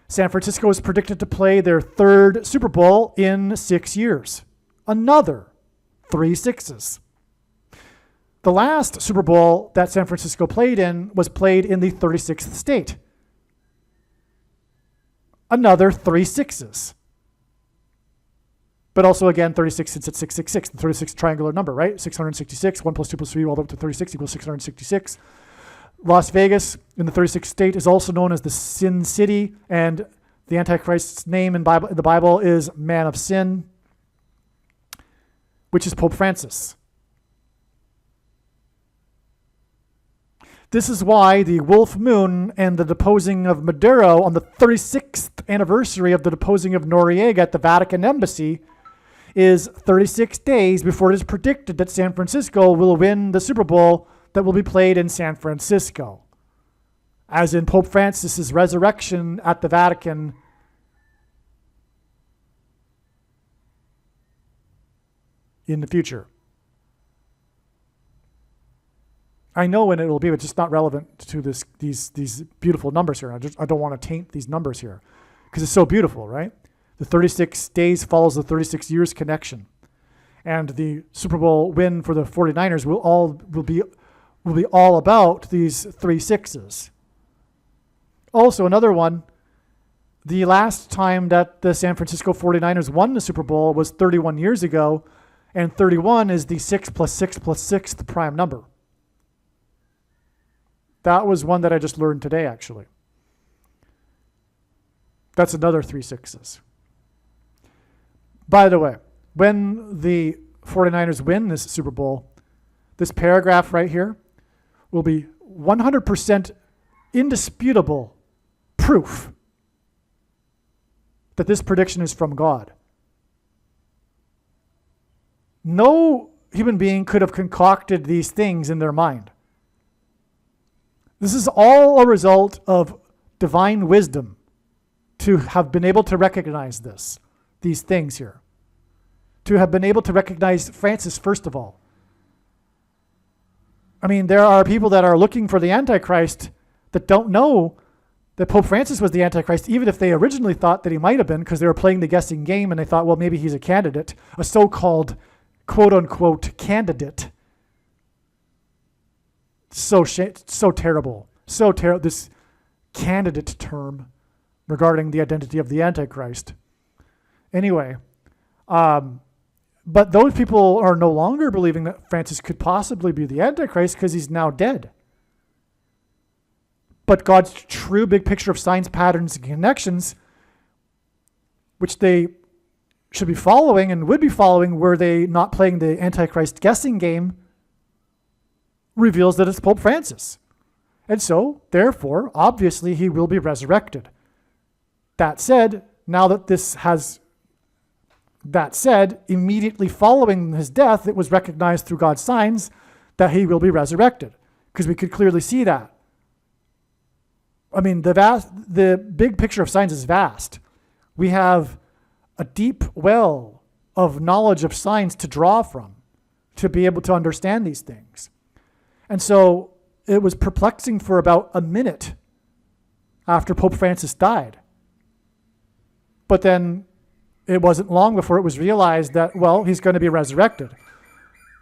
San Francisco is predicted to play their third Super Bowl in 6 years. Another 3 sixes. The last Super Bowl that San Francisco played in was played in the 36th state. Another 3 sixes. But also, again, 36 since it's 666, the 36th triangular number, right? 666, 1 plus 2 plus 3, all the way up to 36 equals 666. Las Vegas in the 36th state is also known as the Sin City, and the Antichrist's name in the Bible is Man of Sin, which is Pope Francis. This is why the wolf moon and the deposing of Maduro on the 36th anniversary of the deposing of Noriega at the Vatican embassy is 36 days before it is predicted that San Francisco will win the Super Bowl that will be played in San Francisco, as in Pope Francis's resurrection at the Vatican in the future. I know when it will be, but it's just not relevant to these beautiful numbers here. I don't want to taint these numbers here because it's so beautiful, right? The 36 days follows the 36 years connection, and the Super Bowl win for the 49ers will be all about these 3 sixes. Also, another one, the last time that the San Francisco 49ers won the Super Bowl was 31 years ago, and 31 is the 6 plus 6 plus 6th prime number. That was one that I just learned today, actually. That's another 3 sixes. By the way, when the 49ers win this Super Bowl, this paragraph right here will be 100% indisputable proof that this prediction is from God. No human being could have concocted these things in their mind. This is all a result of divine wisdom to have been able to recognize these things here. To have been able to recognize Francis, first of all. I mean, there are people that are looking for the Antichrist that don't know that Pope Francis was the Antichrist, even if they originally thought that he might have been, because they were playing the guessing game and they thought, well, maybe he's a candidate, a so-called quote-unquote candidate. So terrible. So terrible, this candidate term regarding the identity of the Antichrist. Anyway, but those people are no longer believing that Francis could possibly be the Antichrist because he's now dead. But God's true big picture of signs, patterns, and connections, which they should be following and would be following were they not playing the Antichrist guessing game, reveals that it's Pope Francis. And so, therefore, obviously, he will be resurrected. That said, immediately following his death, it was recognized through God's signs that he will be resurrected, because we could clearly see that. I mean, the big picture of signs is vast. We have a deep well of knowledge of signs to draw from to be able to understand these things. And so it was perplexing for about a minute after Pope Francis died. But then it wasn't long before it was realized that, well, he's going to be resurrected.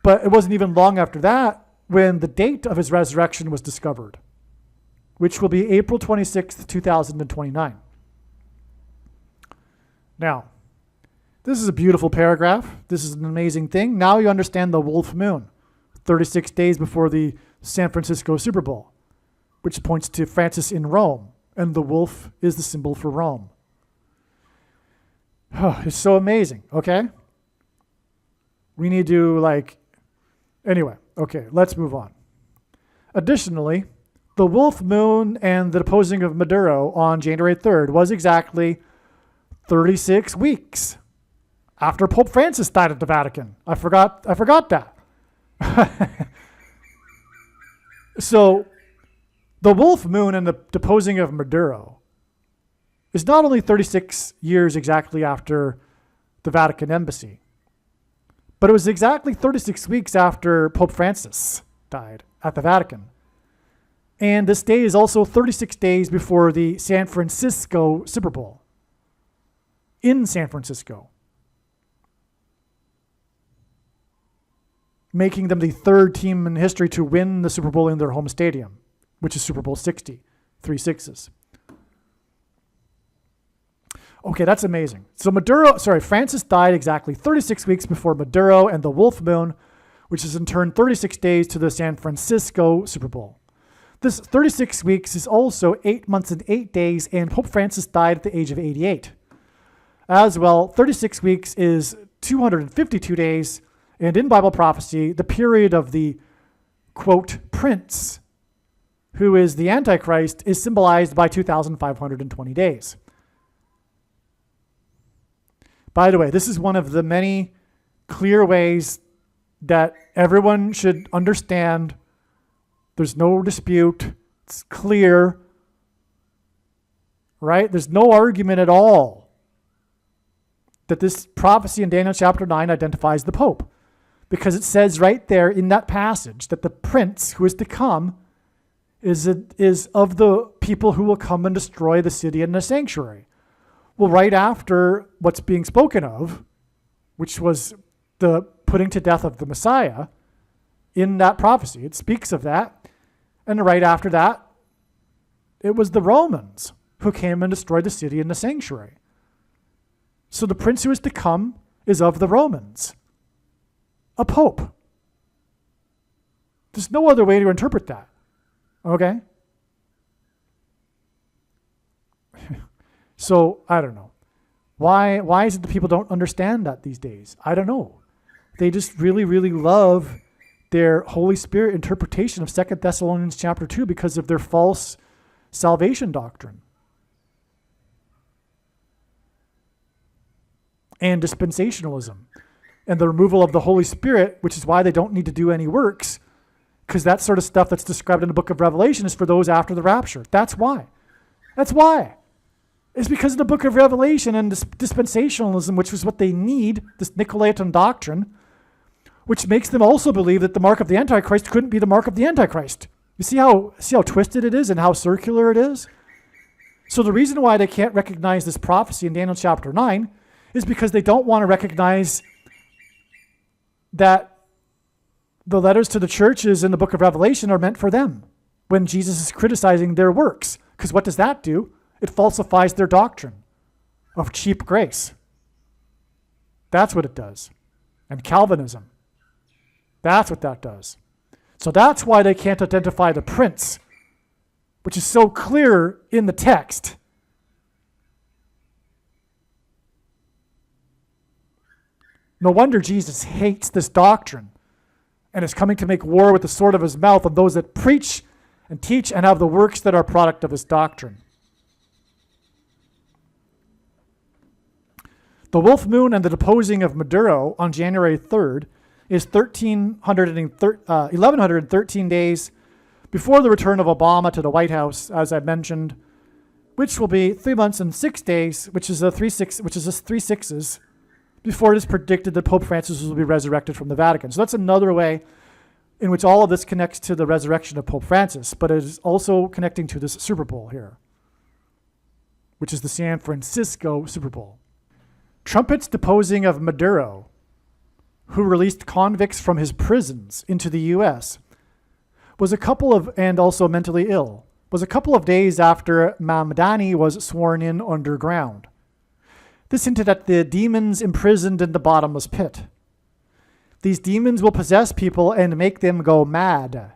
But it wasn't even long after that when the date of his resurrection was discovered, which will be April 26th, 2029. Now, this is a beautiful paragraph. This is an amazing thing. Now you understand the wolf moon, 36 days before the San Francisco Super Bowl, which points to Francis in Rome, and the wolf is the symbol for Rome. Oh, it's so amazing, okay? We need to, anyway, okay, let's move on. Additionally, the wolf moon and the deposing of Maduro on January 3rd was exactly 36 weeks after Pope Francis died at the Vatican. I forgot that. So, the wolf moon and the deposing of Maduro is not only 36 years exactly after the Vatican embassy, but it was exactly 36 weeks after Pope Francis died at the Vatican. And this day is also 36 days before the San Francisco Super Bowl in San Francisco, making them the third team in history to win the Super Bowl in their home stadium, which is Super Bowl 60, 3 6s. Okay, that's amazing. So Francis died exactly 36 weeks before Maduro and the wolf moon, which is in turn 36 days to the San Francisco Super Bowl. This 36 weeks is also 8 months and 8 days, and Pope Francis died at the age of 88. As well, 36 weeks is 252 days, and in Bible prophecy, the period of the, quote, prince, who is the Antichrist, is symbolized by 2,520 days. By the way, this is one of the many clear ways that everyone should understand. There's no dispute. It's clear, right? There's no argument at all that this prophecy in Daniel chapter 9 identifies the Pope, because it says right there in that passage that the prince who is to come is of the people who will come and destroy the city and the sanctuary. Well, right after what's being spoken of, which was the putting to death of the Messiah, in that prophecy, it speaks of that. And right after that, it was the Romans who came and destroyed the city and the sanctuary. So the prince who is to come is of the Romans, a pope. There's no other way to interpret that. Okay? So, I don't know. Why is it that people don't understand that these days? I don't know. They just really, really love their Holy Spirit interpretation of 2 Thessalonians chapter 2 because of their false salvation doctrine. And dispensationalism. And the removal of the Holy Spirit, which is why they don't need to do any works, because that sort of stuff that's described in the book of Revelation is for those after the rapture. That's why. That's why. It's because of the book of Revelation and dispensationalism, which is what they need, this Nicolaitan doctrine, which makes them also believe that the mark of the Antichrist couldn't be the mark of the Antichrist. You see how twisted it is and how circular it is? So the reason why they can't recognize this prophecy in Daniel chapter 9 is because they don't want to recognize that the letters to the churches in the book of Revelation are meant for them when Jesus is criticizing their works. Because what does that do? It falsifies their doctrine of cheap grace. That's what it does. And Calvinism. That's what that does. So that's why they can't identify the prince, which is so clear in the text. No wonder Jesus hates this doctrine and is coming to make war with the sword of his mouth on those that preach and teach and have the works that are product of his doctrine. The wolf moon and the deposing of Maduro on January 3rd is 1,113 days before the return of Obama to the White House, as I mentioned, which will be 3 months and 6 days, which is three sixes, before it is predicted that Pope Francis will be resurrected from the Vatican. So that's another way in which all of this connects to the resurrection of Pope Francis, but it is also connecting to this Super Bowl here, which is the San Francisco Super Bowl. Trumpets deposing of Maduro, who released convicts from his prisons into the U.S., and also mentally ill, was a couple of days after Mamdani was sworn in underground. This hinted at the demons imprisoned in the bottomless pit. These demons will possess people and make them go mad.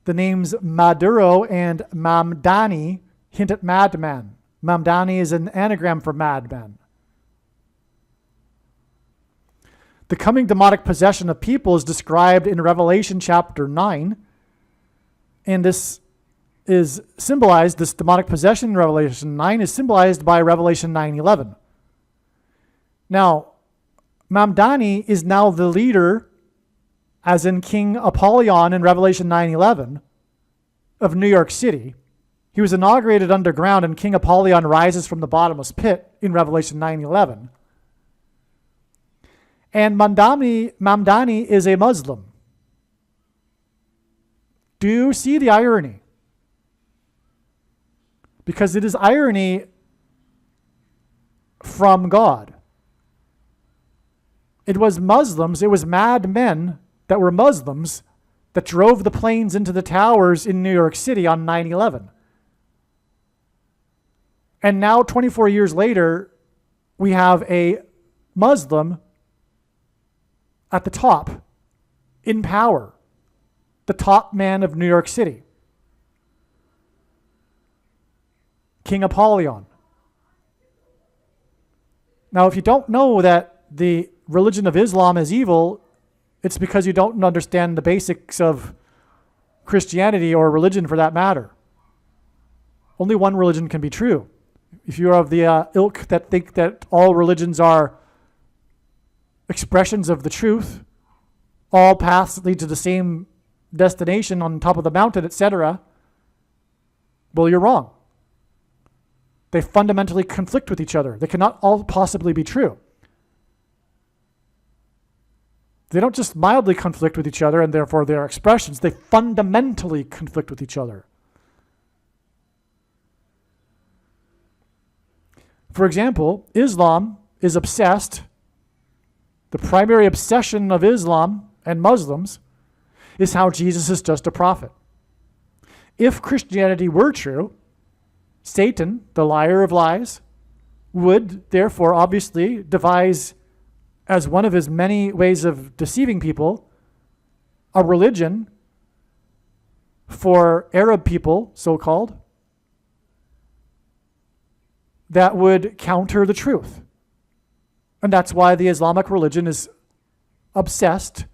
The names Maduro and Mamdani hint at madman. Mamdani is an anagram for madman. The coming demonic possession of people is described in Revelation chapter 9. And this demonic possession in Revelation 9 is symbolized by Revelation 9:11. Now, Mamdani is now the leader, as in King Apollyon in Revelation 9:11, of New York City. He was inaugurated underground, and King Apollyon rises from the bottomless pit in Revelation 9:11. And Mamdani is a Muslim. Do you see the irony? Because it is irony from God. It was mad men that were Muslims that drove the planes into the towers in New York City on 9/11. And now, 24 years later, we have a Muslim at the top, in power, the top man of New York City, King Apollyon. Now, if you don't know that the religion of Islam is evil, it's because you don't understand the basics of Christianity or religion for that matter. Only one religion can be true. If you're of the ilk that think that all religions are expressions of the truth, all paths lead to the same destination on top of the mountain, etc., well, you're wrong. They fundamentally conflict with each other. They cannot all possibly be true. They don't just mildly conflict with each other and therefore they're expressions. They fundamentally conflict with each other. For example, Islam is obsessed. The primary obsession of Islam and Muslims is how Jesus is just a prophet. If Christianity were true, Satan, the liar of lies, would therefore obviously devise, as one of his many ways of deceiving people, a religion for Arab people, so-called, that would counter the truth. And that's why the Islamic religion is obsessed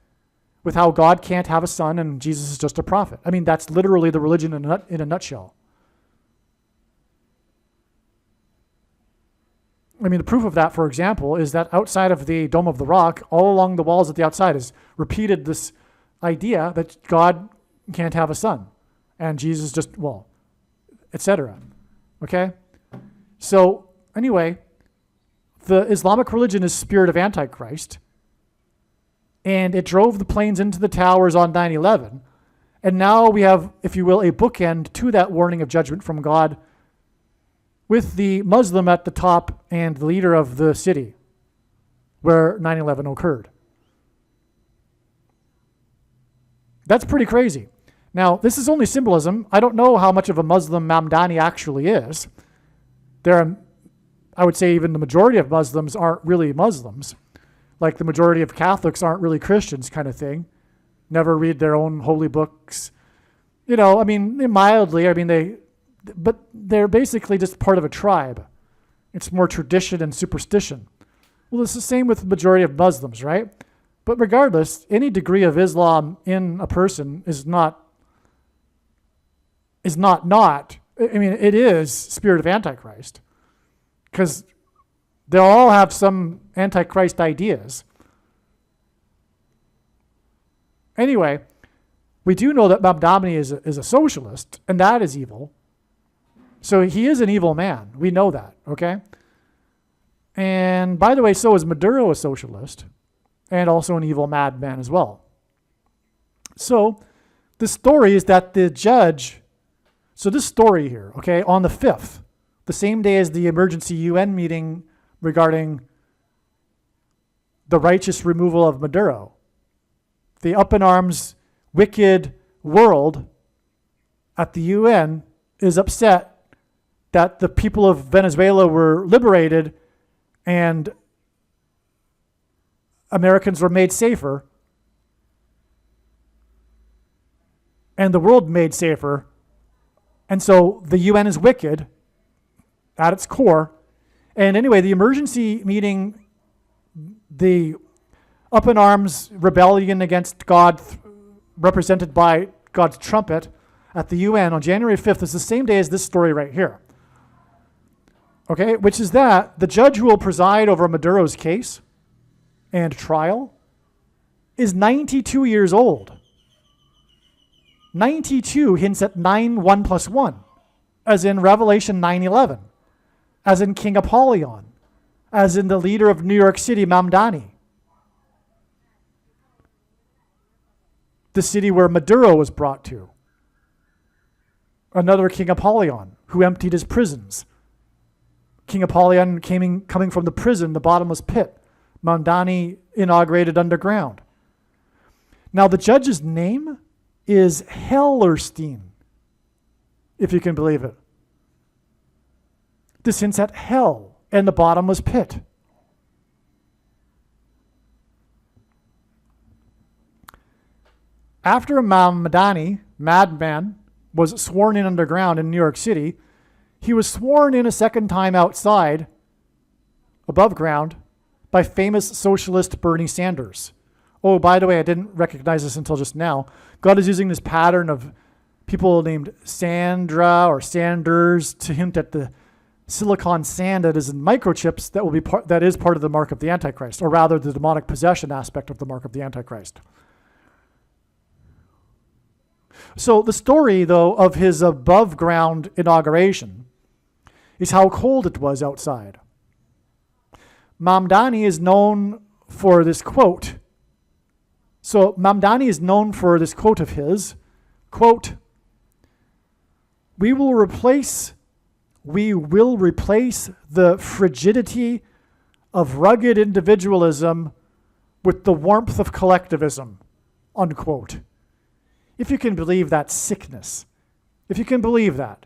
with how God can't have a son and Jesus is just a prophet. I mean, that's literally the religion in a nutshell. I mean, the proof of that, for example, is that outside of the Dome of the Rock, all along the walls at the outside is repeated this idea that God can't have a son and Jesus just, well, etc. Okay? So, anyway, the Islamic religion is spirit of Antichrist, and it drove the planes into the towers on 9/11. And now we have, if you will, a bookend to that warning of judgment from God with the Muslim at the top and the leader of the city where 9/11 occurred. That's pretty crazy. Now, this is only symbolism. I don't know how much of a Muslim Mamdani actually is. I would say even the majority of Muslims aren't really Muslims. Like the majority of Catholics aren't really Christians, kind of thing. Never read their own holy books. You know, I mean, mildly, but they're basically just part of a tribe. It's more tradition and superstition. Well, it's the same with the majority of Muslims, right? But regardless, any degree of Islam in a person is not. I mean, it is spirit of Antichrist. Because they'll all have some Antichrist ideas. Anyway, we do know that Mamdani is a socialist, and that is evil. So he is an evil man. We know that, okay? And by the way, so is Maduro a socialist, and also an evil madman as well. So the story is that the judge, so this story here, okay, on the 5th, the same day as the emergency UN meeting regarding the righteous removal of Maduro, the up in arms, wicked world at the UN is upset that the people of Venezuela were liberated and Americans were made safer and the world made safer. And so the UN is wicked at its core. And anyway, the emergency meeting, the up in arms rebellion against God, represented by God's trumpet at the UN on January 5th, is the same day as this story right here. Okay, which is that the judge who will preside over Maduro's case and trial is 92 years old. 92 hints at 9, 1 plus 1, as in Revelation 9:11. As in King Apollyon, as in the leader of New York City, Mamdani. The city where Maduro was brought to. Another King Apollyon, who emptied his prisons. King Apollyon coming from the prison, the bottomless pit. Mamdani inaugurated underground. Now the judge's name is Hellerstein, if you can believe it. This hints at hell and the bottomless pit. After Mamdani, madman, was sworn in underground in New York City, he was sworn in a second time outside, above ground, by famous socialist Bernie Sanders. Oh, by the way, I didn't recognize this until just now. God is using this pattern of people named Sandra or Sanders to hint at the silicon sand that is in microchips that is part of the mark of the Antichrist, or rather the demonic possession aspect of the mark of the Antichrist. So the story, though, of his above ground inauguration is how cold it was outside. Mamdani is known for this quote. So Mamdani is known for this quote of his, quote, we will replace the frigidity of rugged individualism with the warmth of collectivism, unquote. If you can believe that sickness, if you can believe that.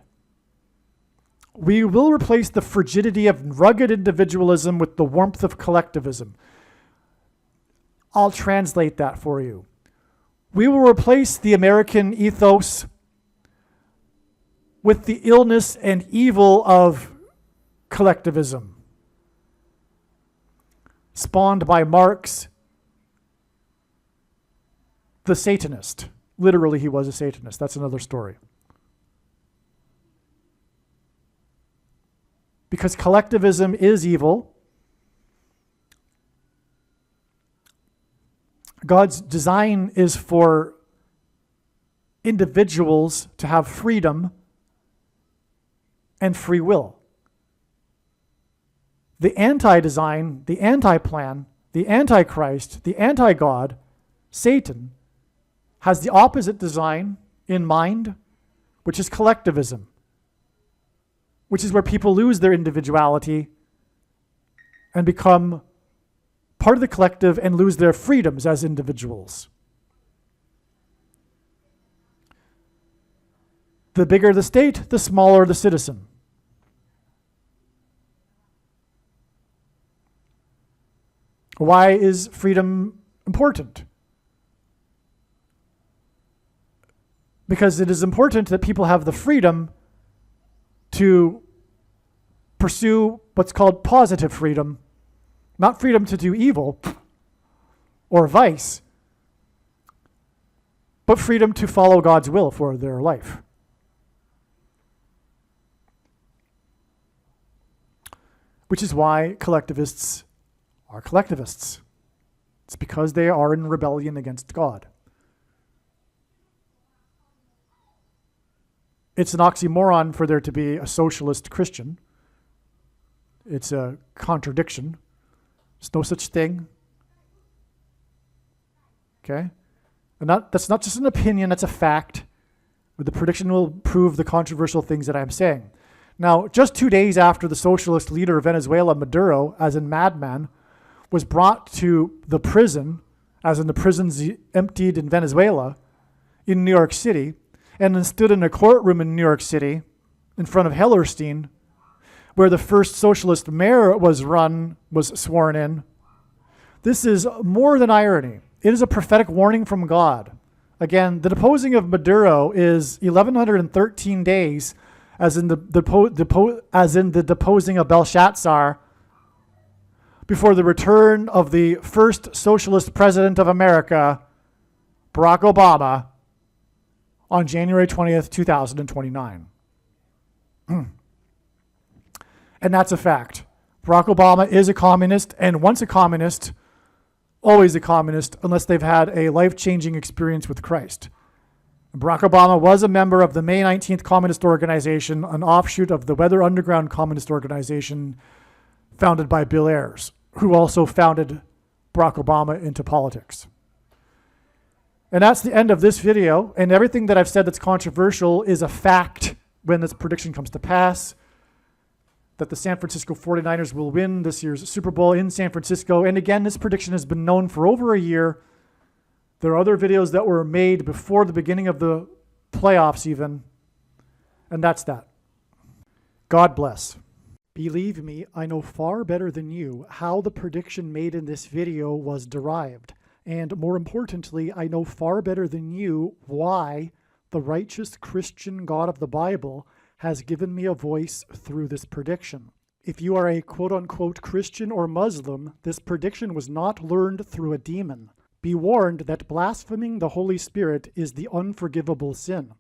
We will replace the frigidity of rugged individualism with the warmth of collectivism. I'll translate that for you. We will replace the American ethos with the illness and evil of collectivism. spawned by Marx, the Satanist. Literally, he was a Satanist. That's another story. Because collectivism is evil. God's design is for individuals to have freedom and free will. The anti-design, the anti-plan, the antichrist, the anti-God, Satan, has the opposite design in mind, which is collectivism, which is where people lose their individuality and become part of the collective and lose their freedoms as individuals. The bigger the state, the smaller the citizen. Why is freedom important? Because it is important that people have the freedom to pursue what's called positive freedom, not freedom to do evil or vice, but freedom to follow God's will for their life. Which is why collectivists are collectivists. It's because they are in rebellion against God. It's an oxymoron for there to be a socialist Christian. It's a contradiction. There's no such thing. Okay? And that's not just an opinion, that's a fact. But the prediction will prove the controversial things that I'm saying. Now, just 2 days after the socialist leader of Venezuela, Maduro, as in Madman, was brought to the prison, as in the prisons emptied in Venezuela, in New York City, and then stood in a courtroom in New York City in front of Hellerstein, where the first socialist mayor was sworn in. This is more than irony. It is a prophetic warning from God. Again, the deposing of Maduro is 1113 days, as in the deposing of Belshazzar, before the return of the first socialist president of America, Barack Obama, on January 20th, 2029. And that's a fact. Barack Obama is a communist, and once a communist, always a communist, unless they've had a life-changing experience with Christ. Barack Obama was a member of the May 19th Communist Organization, an offshoot of the Weather Underground Communist Organization founded by Bill Ayers, who also founded Barack Obama into politics. And that's the end of this video, and everything that I've said that's controversial is a fact when this prediction comes to pass, that the San Francisco 49ers will win this year's Super Bowl in San Francisco. And again, this prediction has been known for over a year. There are other videos that were made before the beginning of the playoffs even, and that's that. God bless. Believe me, I know far better than you how the prediction made in this video was derived. And more importantly, I know far better than you why the righteous Christian God of the Bible has given me a voice through this prediction. If you are a quote-unquote Christian or Muslim, this prediction was not learned through a demon. Be warned that blaspheming the Holy Spirit is the unforgivable sin.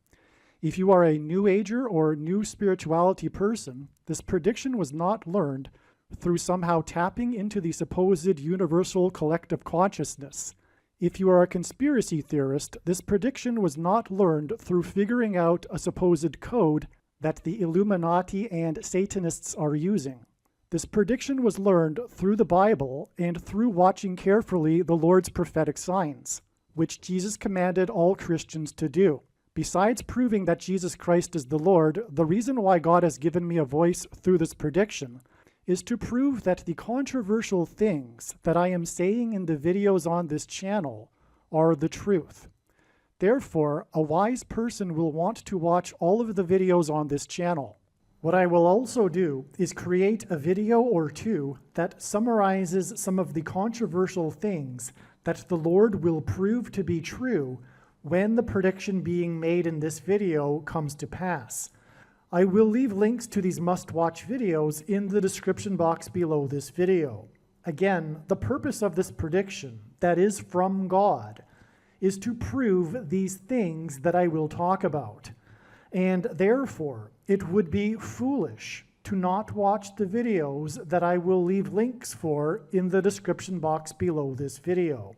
If you are a New Ager or New Spirituality person, this prediction was not learned through somehow tapping into the supposed universal collective consciousness. If you are a conspiracy theorist, this prediction was not learned through figuring out a supposed code that the Illuminati and Satanists are using. This prediction was learned through the Bible and through watching carefully the Lord's prophetic signs, which Jesus commanded all Christians to do. Besides proving that Jesus Christ is the Lord, the reason why God has given me a voice through this prediction is to prove that the controversial things that I am saying in the videos on this channel are the truth. Therefore, a wise person will want to watch all of the videos on this channel. What I will also do is create a video or two that summarizes some of the controversial things that the Lord will prove to be true when the prediction being made in this video comes to pass. I will leave links to these must-watch videos in the description box below this video. Again, the purpose of this prediction that is from God is to prove these things that I will talk about. And therefore, it would be foolish to not watch the videos that I will leave links for in the description box below this video.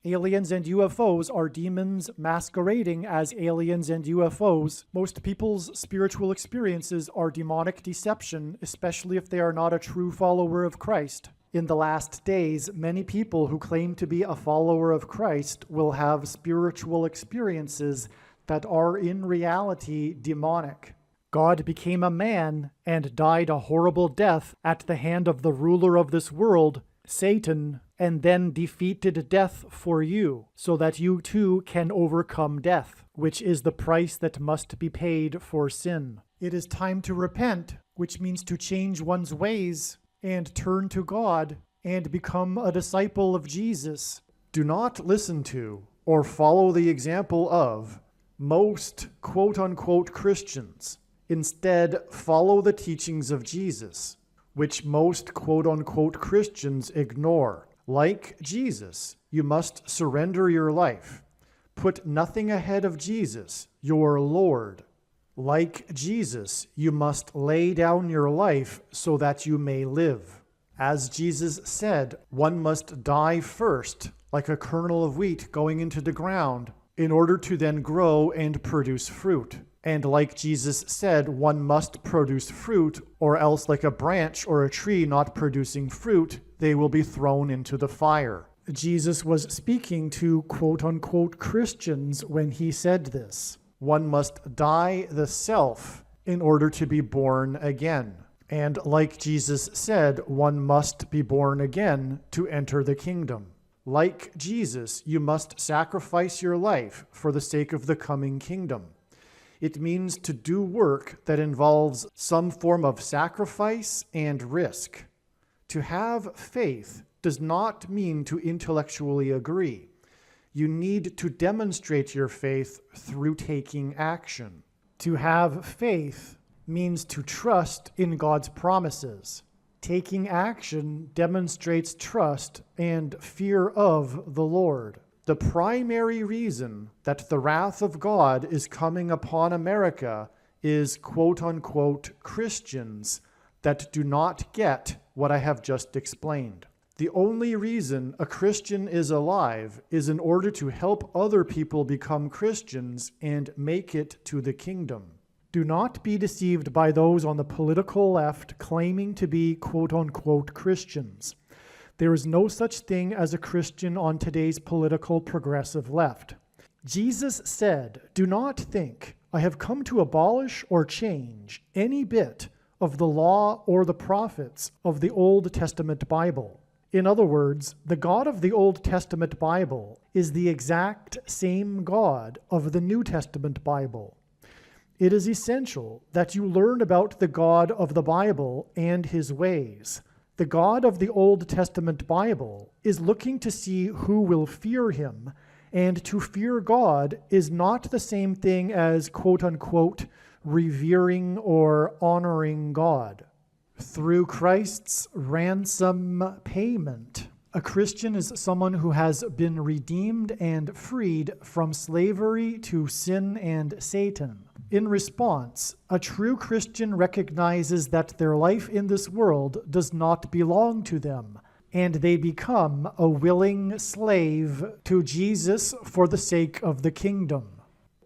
Aliens and UFOs are demons masquerading as aliens and UFOs. Most people's spiritual experiences are demonic deception, especially if they are not a true follower of Christ. In the last days, many people who claim to be a follower of Christ will have spiritual experiences that are in reality demonic. God became a man and died a horrible death at the hand of the ruler of this world, Satan, and then defeated death for you, so that you too can overcome death, which is the price that must be paid for sin. It is time to repent, which means to change one's ways and turn to God and become a disciple of Jesus. Do not listen to or follow the example of most quote-unquote Christians. Instead, follow the teachings of Jesus, which most quote-unquote Christians ignore. Like Jesus, you must surrender your life. Put nothing ahead of Jesus, your Lord. Like Jesus, you must lay down your life so that you may live. As Jesus said, one must die first, like a kernel of wheat going into the ground, in order to then grow and produce fruit. And like Jesus said, one must produce fruit, or else like a branch or a tree not producing fruit, they will be thrown into the fire. Jesus was speaking to quote-unquote Christians when he said this. One must die the self in order to be born again. And like Jesus said, one must be born again to enter the kingdom. Like Jesus, you must sacrifice your life for the sake of the coming kingdom. It means to do work that involves some form of sacrifice and risk. To have faith does not mean to intellectually agree. You need to demonstrate your faith through taking action. To have faith means to trust in God's promises. Taking action demonstrates trust and fear of the Lord. The primary reason that the wrath of God is coming upon America is quote-unquote Christians that do not get what I have just explained. The only reason a Christian is alive is in order to help other people become Christians and make it to the kingdom. Do not be deceived by those on the political left claiming to be quote-unquote Christians. There is no such thing as a Christian on today's political progressive left. Jesus said, "Do not think I have come to abolish or change any bit of the law or the prophets of the Old Testament Bible." In other words, the God of the Old Testament Bible is the exact same God of the New Testament Bible. It is essential that you learn about the God of the Bible and his ways. The God of the Old Testament Bible is looking to see who will fear him, and to fear God is not the same thing as quote-unquote revering or honoring God. Through Christ's ransom payment, a Christian is someone who has been redeemed and freed from slavery to sin and Satan. In response, a true Christian recognizes that their life in this world does not belong to them, and they become a willing slave to Jesus for the sake of the kingdom.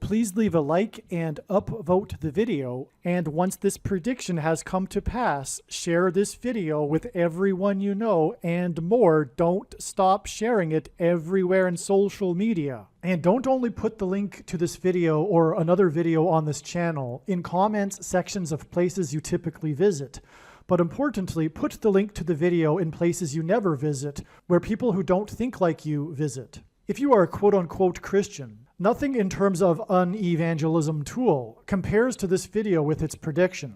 Please leave a like and upvote the video, and once this prediction has come to pass, share this video with everyone you know, and more, don't stop sharing it everywhere in social media. And don't only put the link to this video or another video on this channel in comments sections of places you typically visit, but importantly, put the link to the video in places you never visit, where people who don't think like you visit. If you are a quote-unquote Christian, nothing in terms of an evangelism tool compares to this video with its prediction.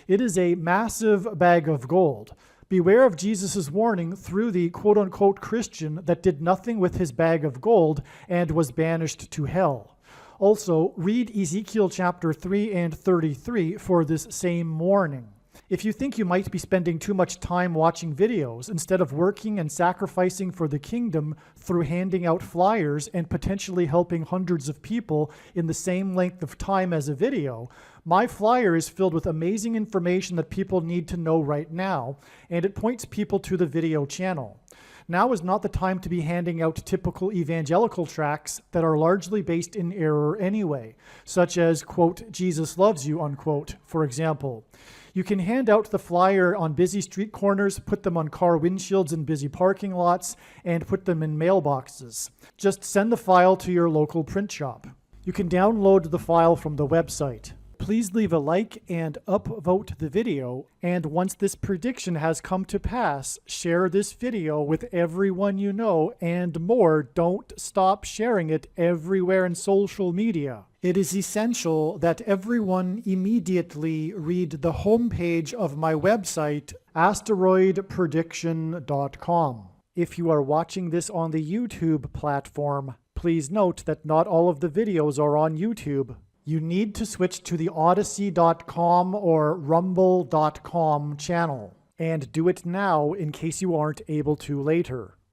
It is a massive bag of gold. Beware of Jesus' warning through the quote-unquote Christian that did nothing with his bag of gold and was banished to hell. Also, read Ezekiel chapter 3 and 33 for this same warning. If you think you might be spending too much time watching videos instead of working and sacrificing for the kingdom through handing out flyers and potentially helping hundreds of people in the same length of time as a video, my flyer is filled with amazing information that people need to know right now, and it points people to the video channel. Now is not the time to be handing out typical evangelical tracts that are largely based in error anyway, such as, quote, Jesus loves you, unquote, for example. You can hand out the flyer on busy street corners, put them on car windshields in busy parking lots, and put them in mailboxes. Just send the file to your local print shop. You can download the file from the website. Please leave a like and upvote the video, and once this prediction has come to pass, share this video with everyone you know, and more, don't stop sharing it everywhere in social media. It is essential that everyone immediately read the homepage of my website, asteroidprediction.com. If you are watching this on the YouTube platform, please note that not all of the videos are on YouTube. You need to switch to the Odyssey.com or Rumble.com channel, and do it now in case you aren't able to later.